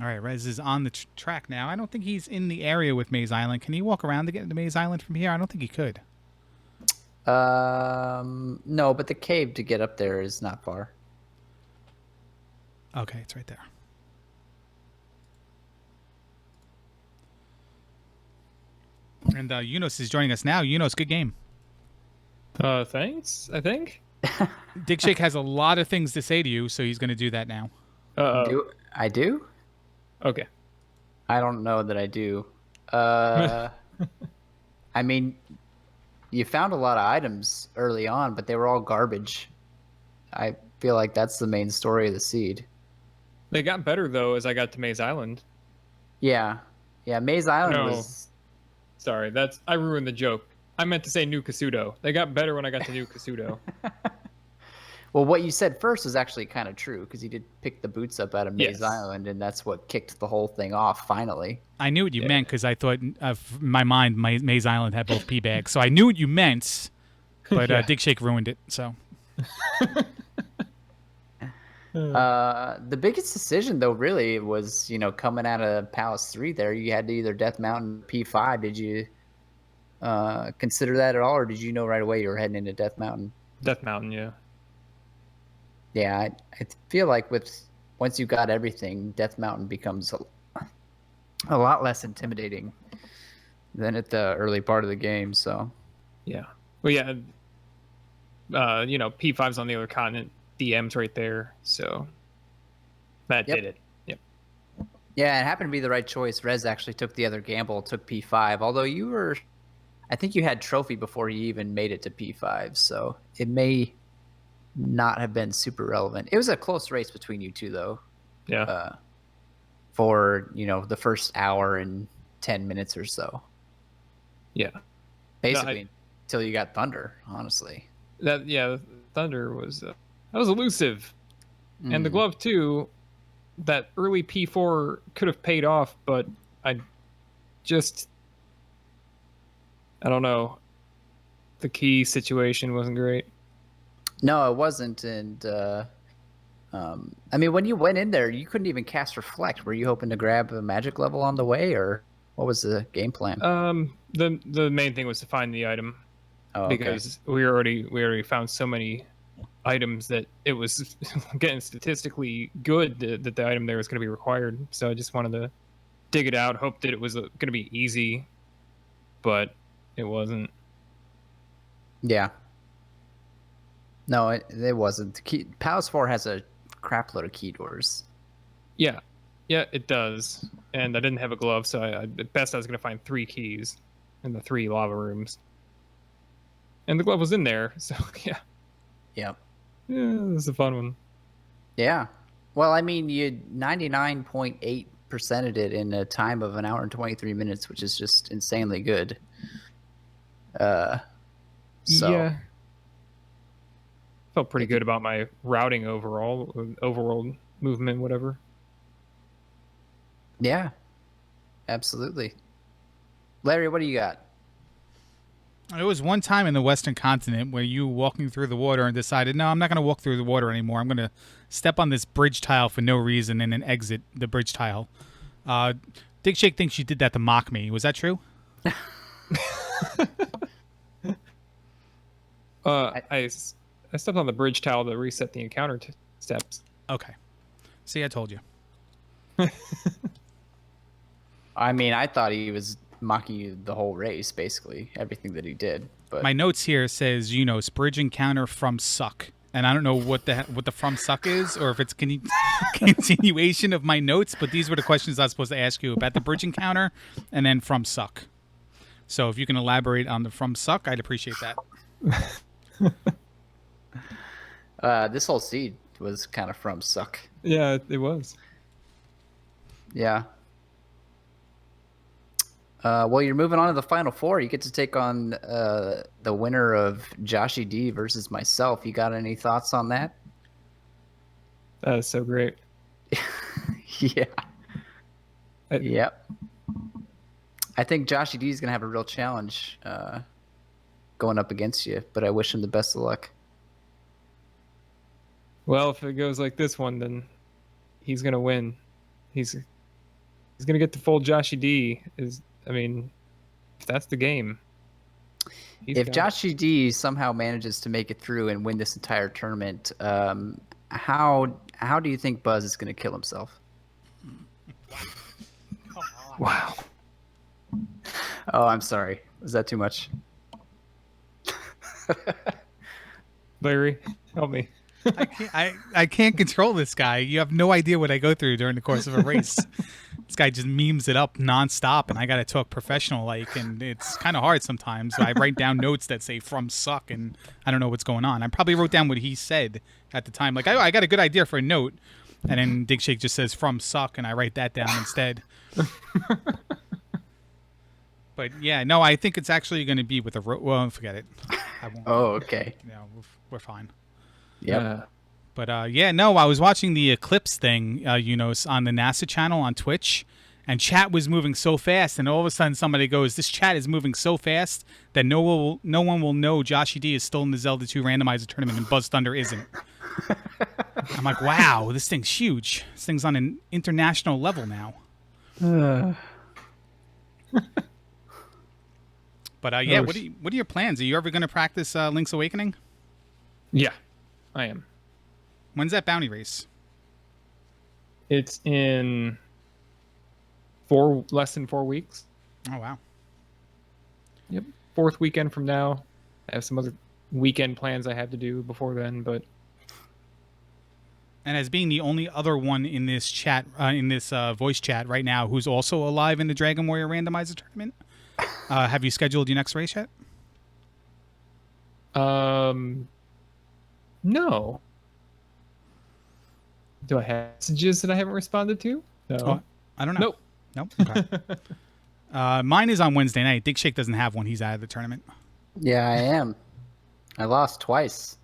All right, Rez is on the track now. I don't think he's in the area with Maze Island. Can he walk around to get into Maze Island from here? I don't think he could. No, but the cave to get up there is not far. Okay, it's right there. And Yunos is joining us now. Yunos, good game. Thanks, I think. Dig Shake has a lot of things to say to you, so he's going to do that now. I do? Okay. I don't know that I do. I mean, you found a lot of items early on, but they were all garbage. I feel like that's the main story of the seed. They got better, though, as I got to Maze Island. Yeah. Yeah, Maze Island No. was... Sorry, I ruined the joke. I meant to say New Kasudo. They got better when I got to New Kasudo. Well, what you said first was actually kind of true, because you did pick the boots up out of Maze Yes. Island, and that's what kicked the whole thing off, finally. I knew what you Yeah. meant because I thought, in my mind, Maze Island had both P bags. So I knew what you meant, but Yeah. Dig Shake ruined it. So The biggest decision, though, really was, coming out of Palace 3 there, you had to either Death Mountain P5. Did you consider that at all, or did you know right away you were heading into Death Mountain? Death Mountain, yeah. Yeah, I feel like once you got everything, Death Mountain becomes a lot less intimidating than at the early part of the game, so... Yeah. Well, yeah. P5's on the other continent. DM's right there, so that Yep. did it. Yep. Yeah, it happened to be the right choice. Rez actually took the other gamble, took P5, although I think you had trophy before you even made it to P5, so it may not have been super relevant. It was a close race between you two, though, Yeah. for, the first hour and 10 minutes or so. Yeah. Basically, until you got Thunder, honestly. Thunder was that was elusive. And the glove too, that early P4 could have paid off, but I don't know. The key situation wasn't great. No, it wasn't, and I mean, when you went in there, you couldn't even cast Reflect. Were you hoping to grab a magic level on the way, or what was the game plan? The main thing was to find the item Oh, okay. because we already found so many items that it was getting statistically good that the item there was going to be required. So I just wanted to dig it out, hope that it was going to be easy, but it wasn't. Yeah. No, it wasn't. Palace 4 has a crap load of key doors. Yeah, it does. And I didn't have a glove, so at best I was going to find 3 keys in the 3 lava rooms. And the glove was in there, so yeah. Yep. Yeah, it was a fun one. Yeah. Well, I mean, you 99.8%ed it in a time of 1 hour and 23 minutes, which is just insanely good. So. Yeah. Felt pretty good about my routing overall movement, whatever. Yeah. Absolutely. Larry, what do you got? There was one time in the Western continent where you were walking through the water and decided, no, I'm not going to walk through the water anymore. I'm going to step on this bridge tile for no reason and then exit the bridge tile. Dick Shake thinks you did that to mock me. Was that true? I stepped on the bridge tile to reset the encounter steps. Okay. See, I told you. I mean, I thought he was mocking you the whole race, basically everything that he did. But My notes here says, bridge encounter from suck. And I don't know what the from suck is, or if it's continuation of my notes. But these were the questions I was supposed to ask you about the bridge encounter, and then from suck. So if you can elaborate on the from suck, I'd appreciate that. this whole seed was kind of from suck. Yeah, it was. Yeah. Well, you're moving on to the final 4. You get to take on the winner of Joshy D versus myself. You got any thoughts on that? That is so great. Yeah. Yep. I think Joshy D is going to have a real challenge going up against you, but I wish him the best of luck. Well, if it goes like this one, then he's going to win. He's going to get the full Joshy D. If that's the game. If Joshy D somehow manages to make it through and win this entire tournament, how do you think Buzz is going to kill himself? Wow. Oh, I'm sorry. Was that too much? Larry, help me. I can't control this guy. You have no idea what I go through during the course of a race. This guy just memes it up nonstop, and I got to talk professional like, and it's kind of hard sometimes. I write down notes that say from suck, and I don't know what's going on. I probably wrote down what he said at the time. Like, I got a good idea for a note, and then Dig Shake just says from suck, and I write that down instead. But yeah, no, I think it's actually going to be with a well, forget it. I won't. Oh, okay. Yeah, we're fine. Yep. But yeah, no, I was watching the Eclipse thing, on the NASA channel on Twitch, and chat was moving so fast, and all of a sudden somebody goes, "This chat is moving so fast that no one will know Joshy D is still in the Zelda 2 randomizer tournament and Buzz Thunder isn't." I'm like, wow, this thing's huge. This thing's on an international level now. But yeah, what are your plans? Are you ever going to practice Link's Awakening? Yeah, I am. When's that bounty race? It's in less than 4 weeks. Oh, wow. Yep. 4th weekend from now. I have some other weekend plans I have to do before then, but... And as being the only other one in this chat, voice chat right now who's also alive in the Dragon Warrior Randomizer tournament, have you scheduled your next race yet? No. Do I have messages that I haven't responded to? No. Oh, I don't know. Nope. Okay. Mine is on Wednesday night. Dig Shake doesn't have one. He's out of the tournament. Yeah, I am. I lost twice.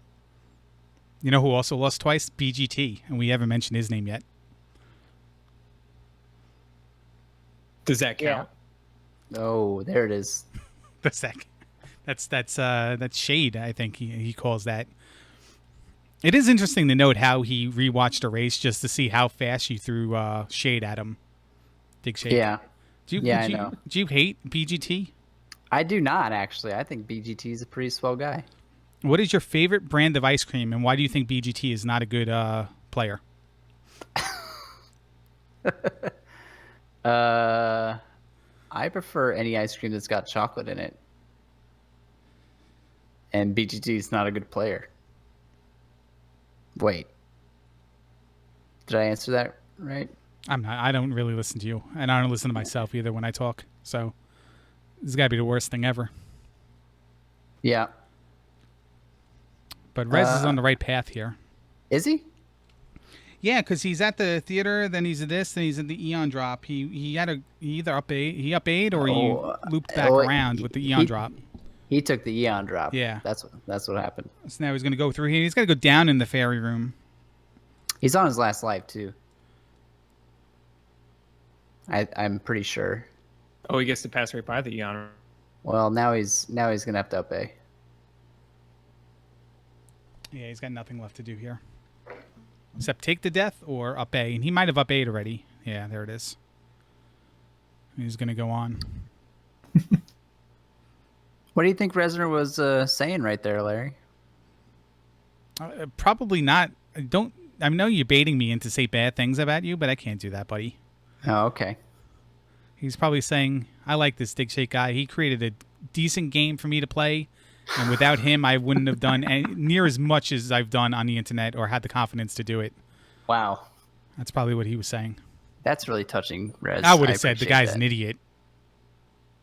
You know who also lost twice? BGT, and we haven't mentioned his name yet. Does that count? Yeah. Oh, there it is. That's shade. I think he calls that. It is interesting to note how he rewatched a race just to see how fast you threw shade at him. Dig shade. Yeah. Do you, Yeah, I do you, know. do you hate BGT? I do not, actually. I think BGT is a pretty swell guy. What is your favorite brand of ice cream, and why do you think BGT is not a good player? I prefer any ice cream that's got chocolate in it. And BGT is not a good player. Wait. Did I answer that right? I'm not. I don't really listen to you, and I don't listen to myself either when I talk. So this has got to be the worst thing ever. Yeah. But Rez is on the right path here. Is he? Yeah, because he's at the theater, then he's at this, then he's at the Eon drop. He either up eight or he looped back around with the Eon drop. He took the Eon drop. Yeah. That's what happened. So now he's going to go through here. He's got to go down in the fairy room. He's on his last life too. I'm pretty sure. Oh, he gets to pass right by the Eon. Well, now he's gonna have to up A. Yeah, he's got nothing left to do here. Except take the death or up A. And he might have up A'd already. Yeah, there it is. He's going to go on. What do you think Resner was saying right there, Larry? Probably not. I know you're baiting me into say bad things about you, but I can't do that, buddy. Oh, okay. He's probably saying, I like this Dig Shake guy. He created a decent game for me to play. And without him, I wouldn't have done near as much as I've done on the internet or had the confidence to do it. Wow. That's probably what he was saying. That's really touching, Rez. I would have said the appreciate guy's that. an idiot.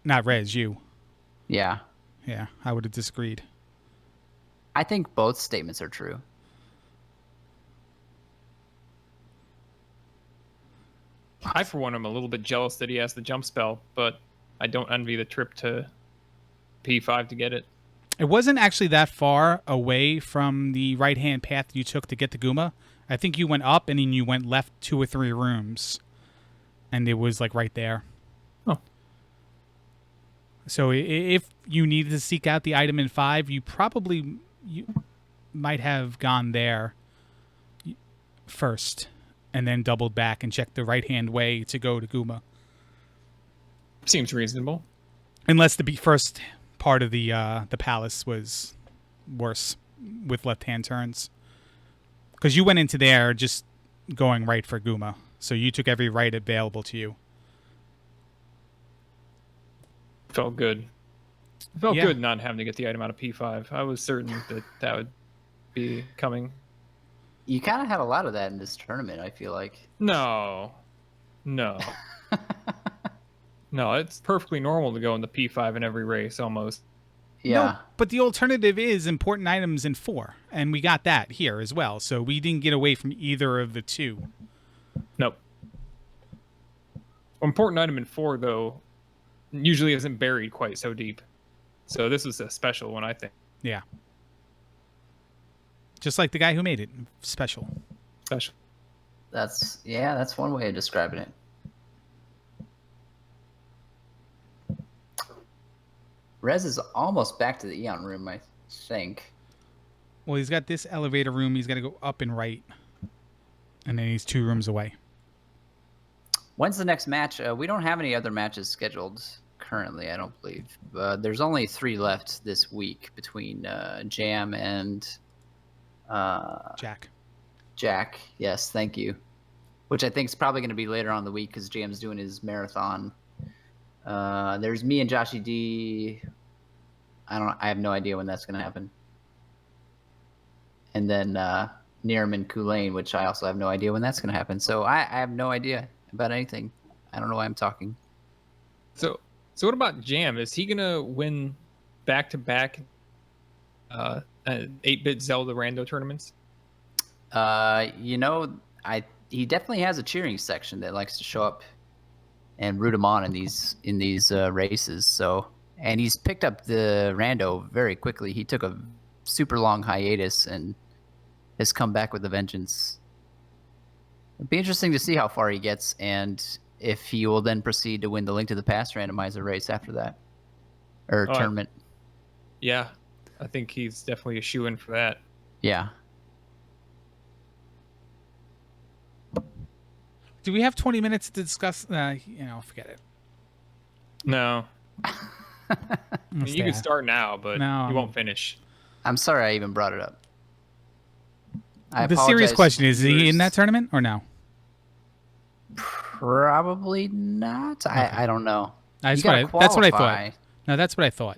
Not Rez, you. Yeah. Yeah, I would have disagreed. I think both statements are true. I, for one, am a little bit jealous that he has the jump spell, but I don't envy the trip to P5 to get it. It wasn't actually that far away from the right-hand path you took to get to Guma. I think you went up and then you went left 2 or 3 rooms. And it was like right there. Oh. So if you needed to seek out the item in 5, you might have gone there first and then doubled back and checked the right-hand way to go to Guma. Seems reasonable. Unless the first part of the palace was worse with left-hand turns. Because you went into there just going right for Guma. So you took every right available to you. Felt good. Felt Yeah. good not having to get the item out of P5. I was certain that would be coming. You kind of had a lot of that in this tournament, I feel like. No. No, it's perfectly normal to go in the P5 in every race, almost. Yeah. No, but the alternative is important items in 4. And we got that here as well. So we didn't get away from either of the two. Nope. Important item in 4, though, usually isn't buried quite so deep. So this was a special one, I think. Yeah. Just like the guy who made it. Special. Special. That's one way of describing it. Rez is almost back to the Eon room, I think. Well, he's got this elevator room. He's got to go up and right. And then he's 2 rooms away. When's the next match? We don't have any other matches scheduled currently, I don't believe. There's only 3 left this week between Jam and Jack. Yes, thank you. Which I think is probably going to be later on in the week because Jam's doing his marathon. There's me and Joshy D. I have no idea when that's going to happen. And then Niram and Kulain, which I also have no idea when that's going to happen. So I have no idea about anything. I don't know why I'm talking. So what about Jam? Is he gonna win back-to-back 8-bit Zelda rando tournaments? He definitely has a cheering section that likes to show up and root him on in these races. So, and he's picked up the rando very quickly. He took a super long hiatus and has come back with a vengeance. It'd be interesting to see how far he gets and if he will then proceed to win the Link to the Past randomizer race after that. Or tournament. Yeah, I think he's definitely a shoo-in for that. Yeah. Do we have 20 minutes to discuss? Forget it. No. Let's You could stay- start now, but No, you won't finish. I'm sorry I even brought it up. I The serious apologize question to is he in viewers. that tournament or no? Probably not. I don't know. That's You what gotta that's what I qualify. thought. No, that's what I thought.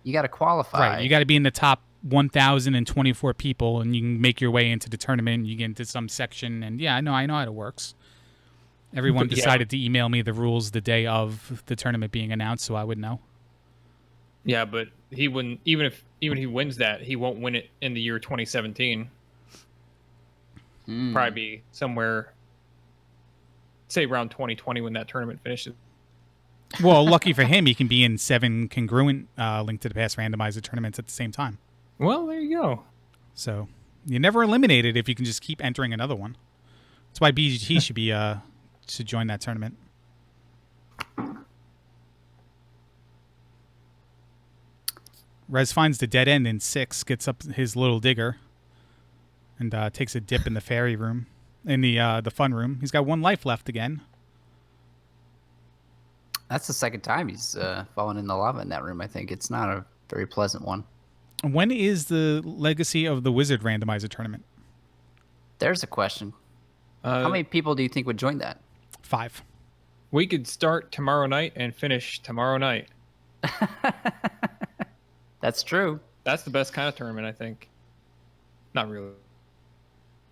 You got to qualify. Right, you got to be in the top 1,024 people, and you can make your way into the tournament. You get into some section, and I know how it works. Everyone But, yeah. decided to email me the rules the day of the tournament being announced, so I would know. Yeah, but he wouldn't. Even if he wins that, he won't win it in the year 2017. Probably be somewhere, say around 2020 when that tournament finishes. Well, lucky for him, he can be in 7 congruent Link to the Past randomizer tournaments at the same time. Well, there you go. So you're never eliminated if you can just keep entering another one. That's why BGT should be should join that tournament. Rez finds the dead end in 6, gets up his little digger, and takes a dip in the fairy room, in the fun room. He's got 1 life left again. That's the second time he's fallen in the lava in that room. I think it's not a very pleasant one. When is the Legacy of the Wizard randomizer tournament? There's a question. How many people do you think would join that? 5. We could start tomorrow night and finish tomorrow night. That's true. That's the best kind of tournament, I think. Not really.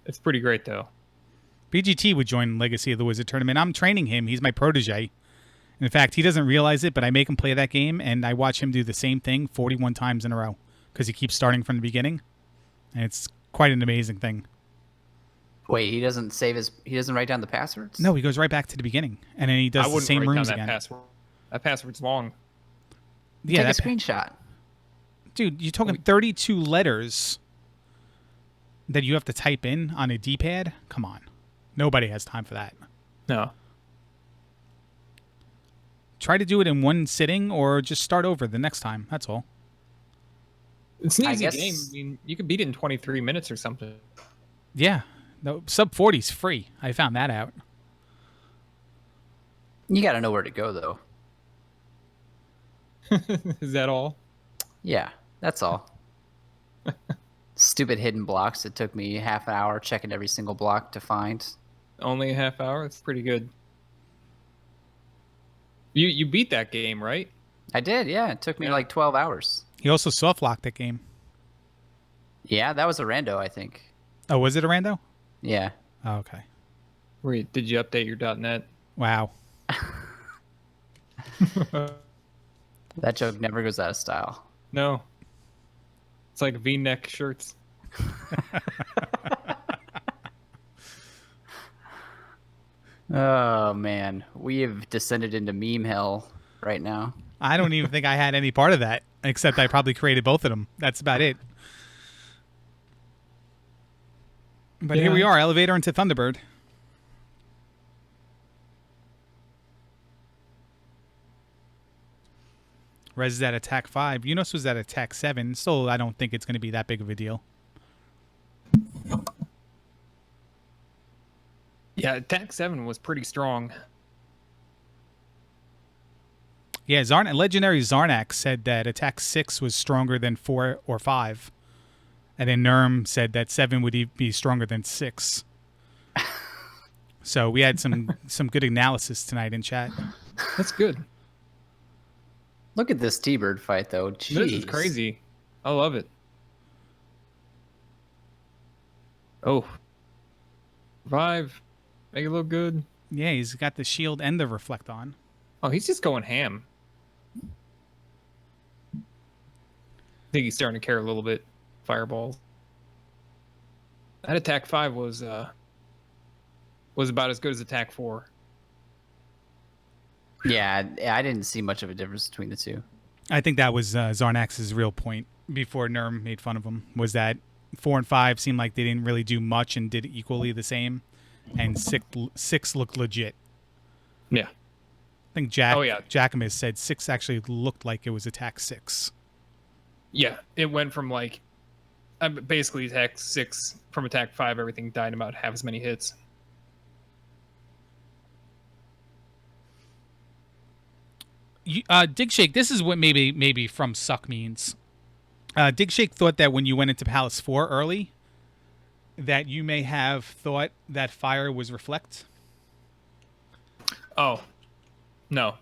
It's pretty great, though. BGT would join Legacy of the Wizard tournament. I'm training him. He's my protege. In fact, he doesn't realize it, but I make him play that game, and I watch him do the same thing 41 times in a row because he keeps starting from the beginning, and it's quite an amazing thing. Wait, he doesn't write down the passwords? No, he goes right back to the beginning, and then he does I the wouldn't same write rooms down that again. password. That password's long. Yeah, Take a screenshot. Dude, you're talking 32 letters that you have to type in on a D-pad? Come on. Nobody has time for that. No. Try to do it in one sitting or just start over the next time. That's all. It's an I easy guess- game. I mean, you could beat it in 23 minutes or something. Yeah. No, sub 40 is free. I found that out. You got to know where to go, though. Is that all? Yeah, that's all. Stupid hidden blocks. It took me half an hour checking every single block to find. Only a half hour? That's pretty good. You beat that game, right? I did, yeah. It took me like 12 hours. He also soft locked that game. Yeah, that was a rando, I think. Oh, was it a rando? Yeah. Oh, okay. Wait, did you update your .NET? Wow. That joke never goes out of style. No. It's like V-neck shirts. Oh, man. We have descended into meme hell right now. I don't even think I had any part of that, except I probably created both of them. That's about it. But here we are, elevator into Thunderbird. Rez is at attack 5. Yunus was at attack 7. Still, I don't think it's going to be that big of a deal. Yeah, attack 7 was pretty strong. Yeah, legendary Zarnak said that attack 6 was stronger than 4 or 5. And then Nerm said that 7 would be stronger than 6. So we had some good analysis tonight in chat. That's good. Look at this T-Bird fight, though. Jeez. This is crazy. I love it. Oh. Revive. Make it look good. Yeah, he's got the shield and the reflect on. Oh, he's just going ham. I think he's starting to care a little bit. Fireballs. That attack 5 was about as good as attack 4. Yeah, I didn't see much of a difference between the two. I think that was Zarnax's real point before Nerm made fun of him, was that 4 and 5 seemed like they didn't really do much and did equally the same, and 6 looked legit. Yeah. I think Jackamus said 6 actually looked like it was attack 6. Yeah, it went from like basically attack 6 from attack 5, everything died in about half as many hits. Dig Shake, this is what maybe from suck means. Dig Shake thought that when you went into Palace 4 early, that you may have thought that fire was reflect. Oh, no.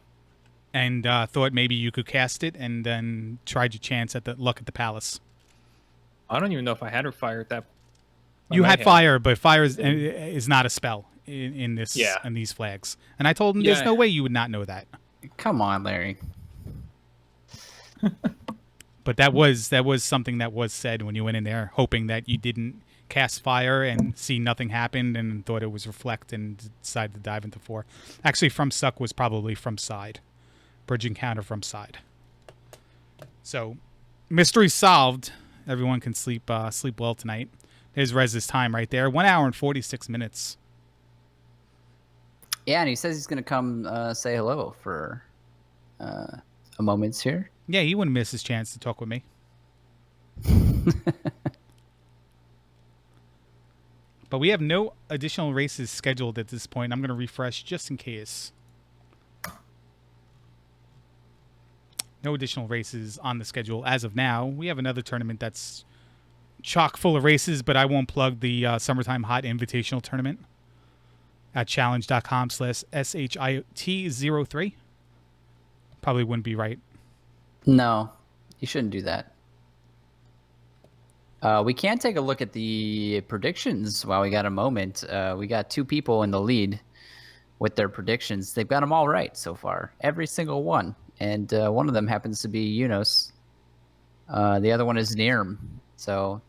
And thought maybe you could cast it, and then tried your chance at the luck at the Palace. I don't even know if I had her fire at that. You had fire, but fire is not a spell in this Yeah. in these flags. And I told him there's Yeah. no way you would not know that. Come on, Larry. But that was something that was said when you went in there, hoping that you didn't cast fire and see nothing happened and thought it was reflect and decided to dive into 4. Actually, from suck was probably from side. Bridge encounter from side. So, mystery solved. Everyone can sleep well tonight. There's Rez's time right there. 1 hour and 46 minutes. Yeah, and he says he's gonna come say hello for a moment's here. Yeah, he wouldn't miss his chance to talk with me. But we have no additional races scheduled at this point. I'm going to refresh just in case. No additional races on the schedule as of now. We have another tournament that's chock full of races, but I won't plug the Summertime Hot Invitational Tournament at challenge.com/SHIT03. Probably wouldn't be right. No, you shouldn't do that. We can take a look at the predictions while we got a moment. We got 2 people in the lead with their predictions. They've got them all right so far, every single one. And one of them happens to be Yunos. The other one is Nirm. So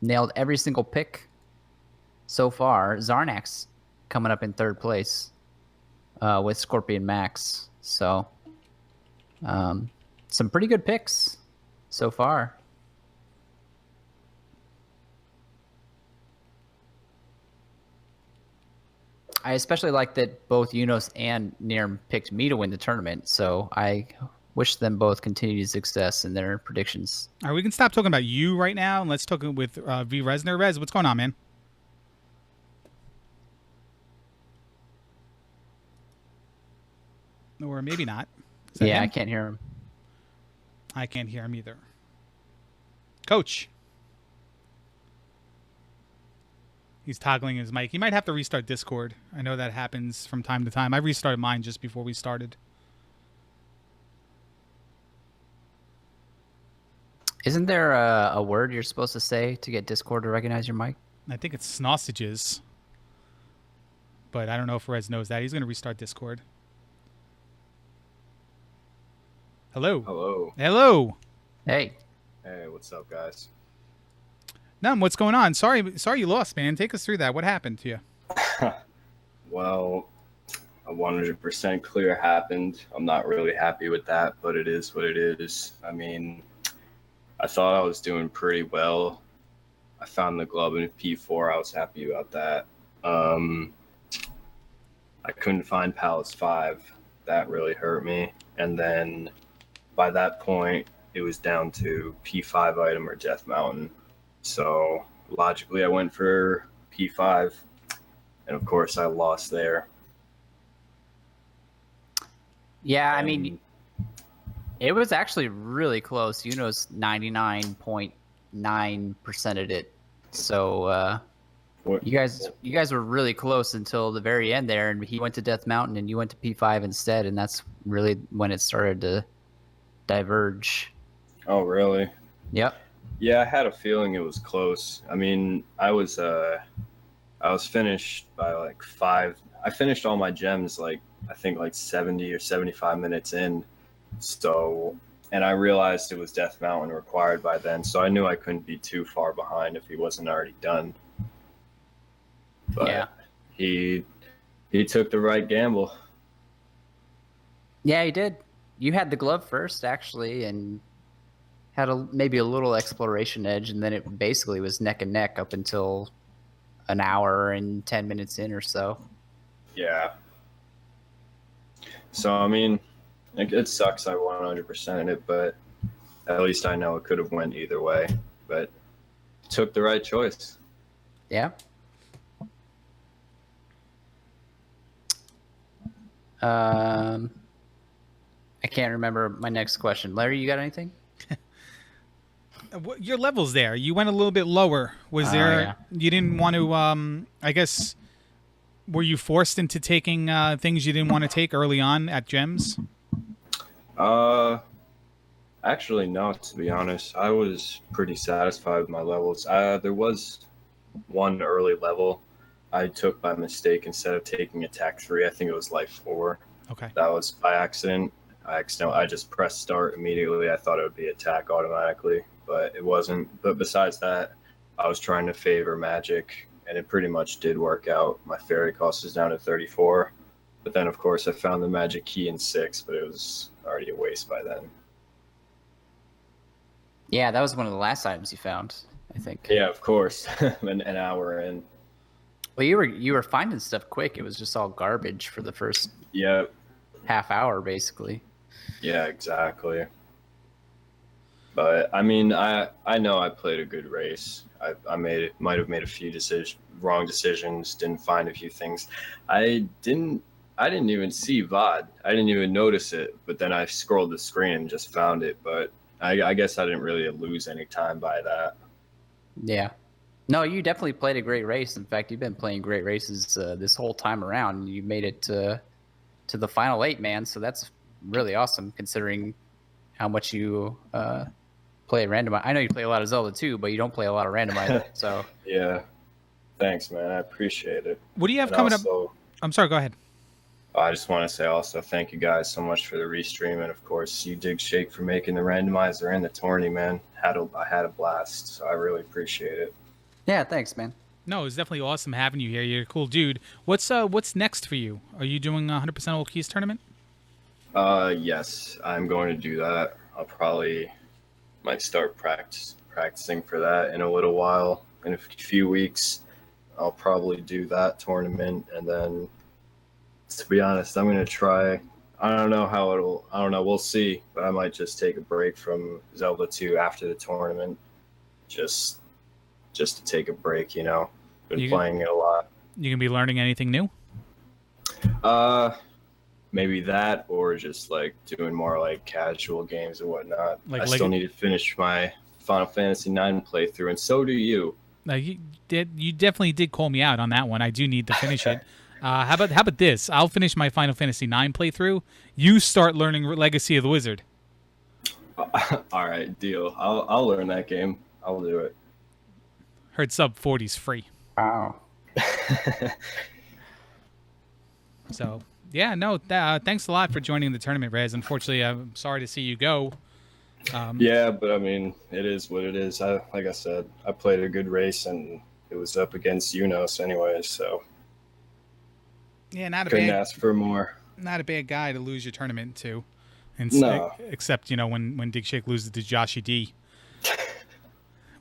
nailed every single pick so far. Zarnax coming up in 3rd place with Scorpion Max. So some pretty good picks so far. I especially like that both Yunos and Nirm picked me to win the tournament, so I wish them both continued success in their predictions. All right, we can stop talking about you right now, and let's talk with V. Resner. Rez, what's going on, man? Or maybe not. Is that Yeah, him? I can't hear him. I can't hear him either. Coach. He's toggling his mic. He might have to restart Discord. I know that happens from time to time. I restarted mine just before we started. Isn't there a word you're supposed to say to get Discord to recognize your mic? I think it's sausages. But I don't know if Rez knows that. He's going to restart Discord. Hello. Hello. Hello. Hey. Hey, what's up, guys? Num, what's going on? Sorry you lost, man. Take us through that. What happened to you? Well, a 100% clear happened. I'm not really happy with that, but it is what it is. I mean, I thought I was doing pretty well. I found the glove in P4. I was happy about that. I couldn't find Palace 5. That really hurt me. And then by that point, it was down to P5 item or Death Mountain. So logically, I went for P5. And of course, I lost there. Yeah, I mean, it was actually really close. Yunos 99.9%ed it. So you guys were really close until the very end there, and he went to Death Mountain and you went to P5 instead, and that's really when it started to diverge. Oh, really? Yep. Yeah, I had a feeling it was close. I mean, I was finished by like 5. I finished all my gems I think 70 or 75 minutes in. So, and I realized it was Death Mountain required by then, so I knew I couldn't be too far behind if he wasn't already done. But yeah, he took the right gamble. Yeah, he did. You had the glove first, actually, and had maybe a little exploration edge, and then it basically was neck and neck up until an hour and 10 minutes in or so. Yeah. So, I mean, it sucks I 100%ed it, but at least I know it could have went either way. But took the right choice. Yeah. I can't remember my next question. Larry, you got anything? Your levels there. You went a little bit lower. Was Oh, there? yeah. You didn't want to. I guess. Were you forced into taking things you didn't want to take early on at gems? Actually, no. To be honest, I was pretty satisfied with my levels. There was one early level I took by mistake instead of taking attack 3. I think it was life 4. Okay. That was by accident. I just pressed start immediately. I thought it would be attack automatically, but it wasn't. But besides that, I was trying to favor magic, and it pretty much did work out. My fairy cost is down to 34. But then, of course, I found the magic key in 6, but it was already a waste by then. Yeah, that was one of the last items you found, I think. Yeah, of course. an hour in. Well, you were finding stuff quick. It was just all garbage for the first Yeah, half hour, basically. yeah, exactly. But I mean, I know I played a good race. Might have made a few wrong decisions. Didn't find a few things. I didn't even see VOD. I didn't even notice it. But then I scrolled the screen and just found it. But I guess I didn't really lose any time by that. Yeah. No, you definitely played a great race. In fact, you've been playing great races this whole time around. You made it to the final 8, man. So that's really awesome, considering how much you play Randomizer. I know you play a lot of Zelda too, but you don't play a lot of Randomizer. So Yeah, thanks, man. I appreciate it. What do you have And coming also, up? I'm sorry. Go ahead. I just want to say also thank you guys so much for the restream, and of course you Dig Shake for making the randomizer and the tourney, man. I had a blast, so I really appreciate it. yeah, thanks, man. No, it's definitely awesome having you here. You're a cool dude. What's next for you? Are you doing a 100% Old Keys tournament? Yes, I'm going to do that. I'll probably might start practicing for that in a little while. In a few weeks, I'll probably do that tournament, and then, to be honest, I'm gonna try. I don't know how it'll. I don't know. We'll see. But I might just take a break from Zelda 2 after the tournament, just to take a break. You know, been playing it a lot. You gonna be learning anything new? Maybe that, or just like doing more like casual games and whatnot. Like I still need to finish my Final Fantasy 9 playthrough, and so do you. You definitely did call me out on that one. I do need to finish it. How about this? I'll finish my Final Fantasy 9 playthrough. You start learning Legacy of the Wizard. All right, deal. I'll learn that game. I'll do it. Heard sub 40's free. Wow. So yeah, no. Thanks a lot for joining the tournament, Rez. Unfortunately, I'm sorry to see you go. Yeah, but I mean, it is what it is. Like I said, I played a good race, and it was up against Unos anyways, so Yeah, not a couldn't bad, ask for more. not a bad guy to lose your tournament to. And No. Except when Dig Shake loses to Joshy D,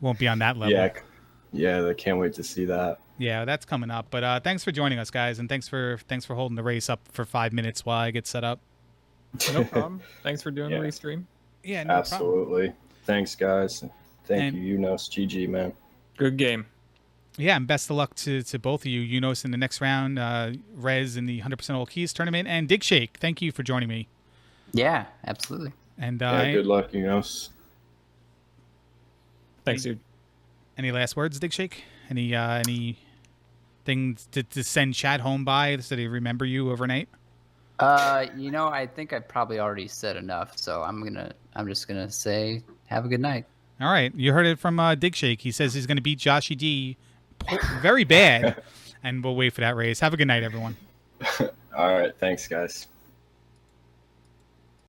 won't be on that level. Yeah, I can't wait to see that. Yeah, that's coming up. But thanks for joining us, guys, and thanks for holding the race up for 5 minutes while I get set up. No problem. Thanks for doing Yeah. the restream. Yeah, no problem. Absolutely. Thanks, guys. Thank you, Unos. GG, man. Good game. Yeah, and best of luck to both of you. Unos in the next round, Rez in the 100% Old Keys tournament, and Dig Shake. Thank you for joining me. Yeah, absolutely. And Yeah, good luck, Unos. Thanks, dude. Any last words, Dig Shake? Any things to send chat home by so they remember you overnight? I think I probably already said enough, so I'm just gonna say have a good night. All right, you heard it from Dig Shake. He says he's going to beat Joshy D very bad, and we'll wait for that race. Have a good night, everyone. All right, thanks, guys.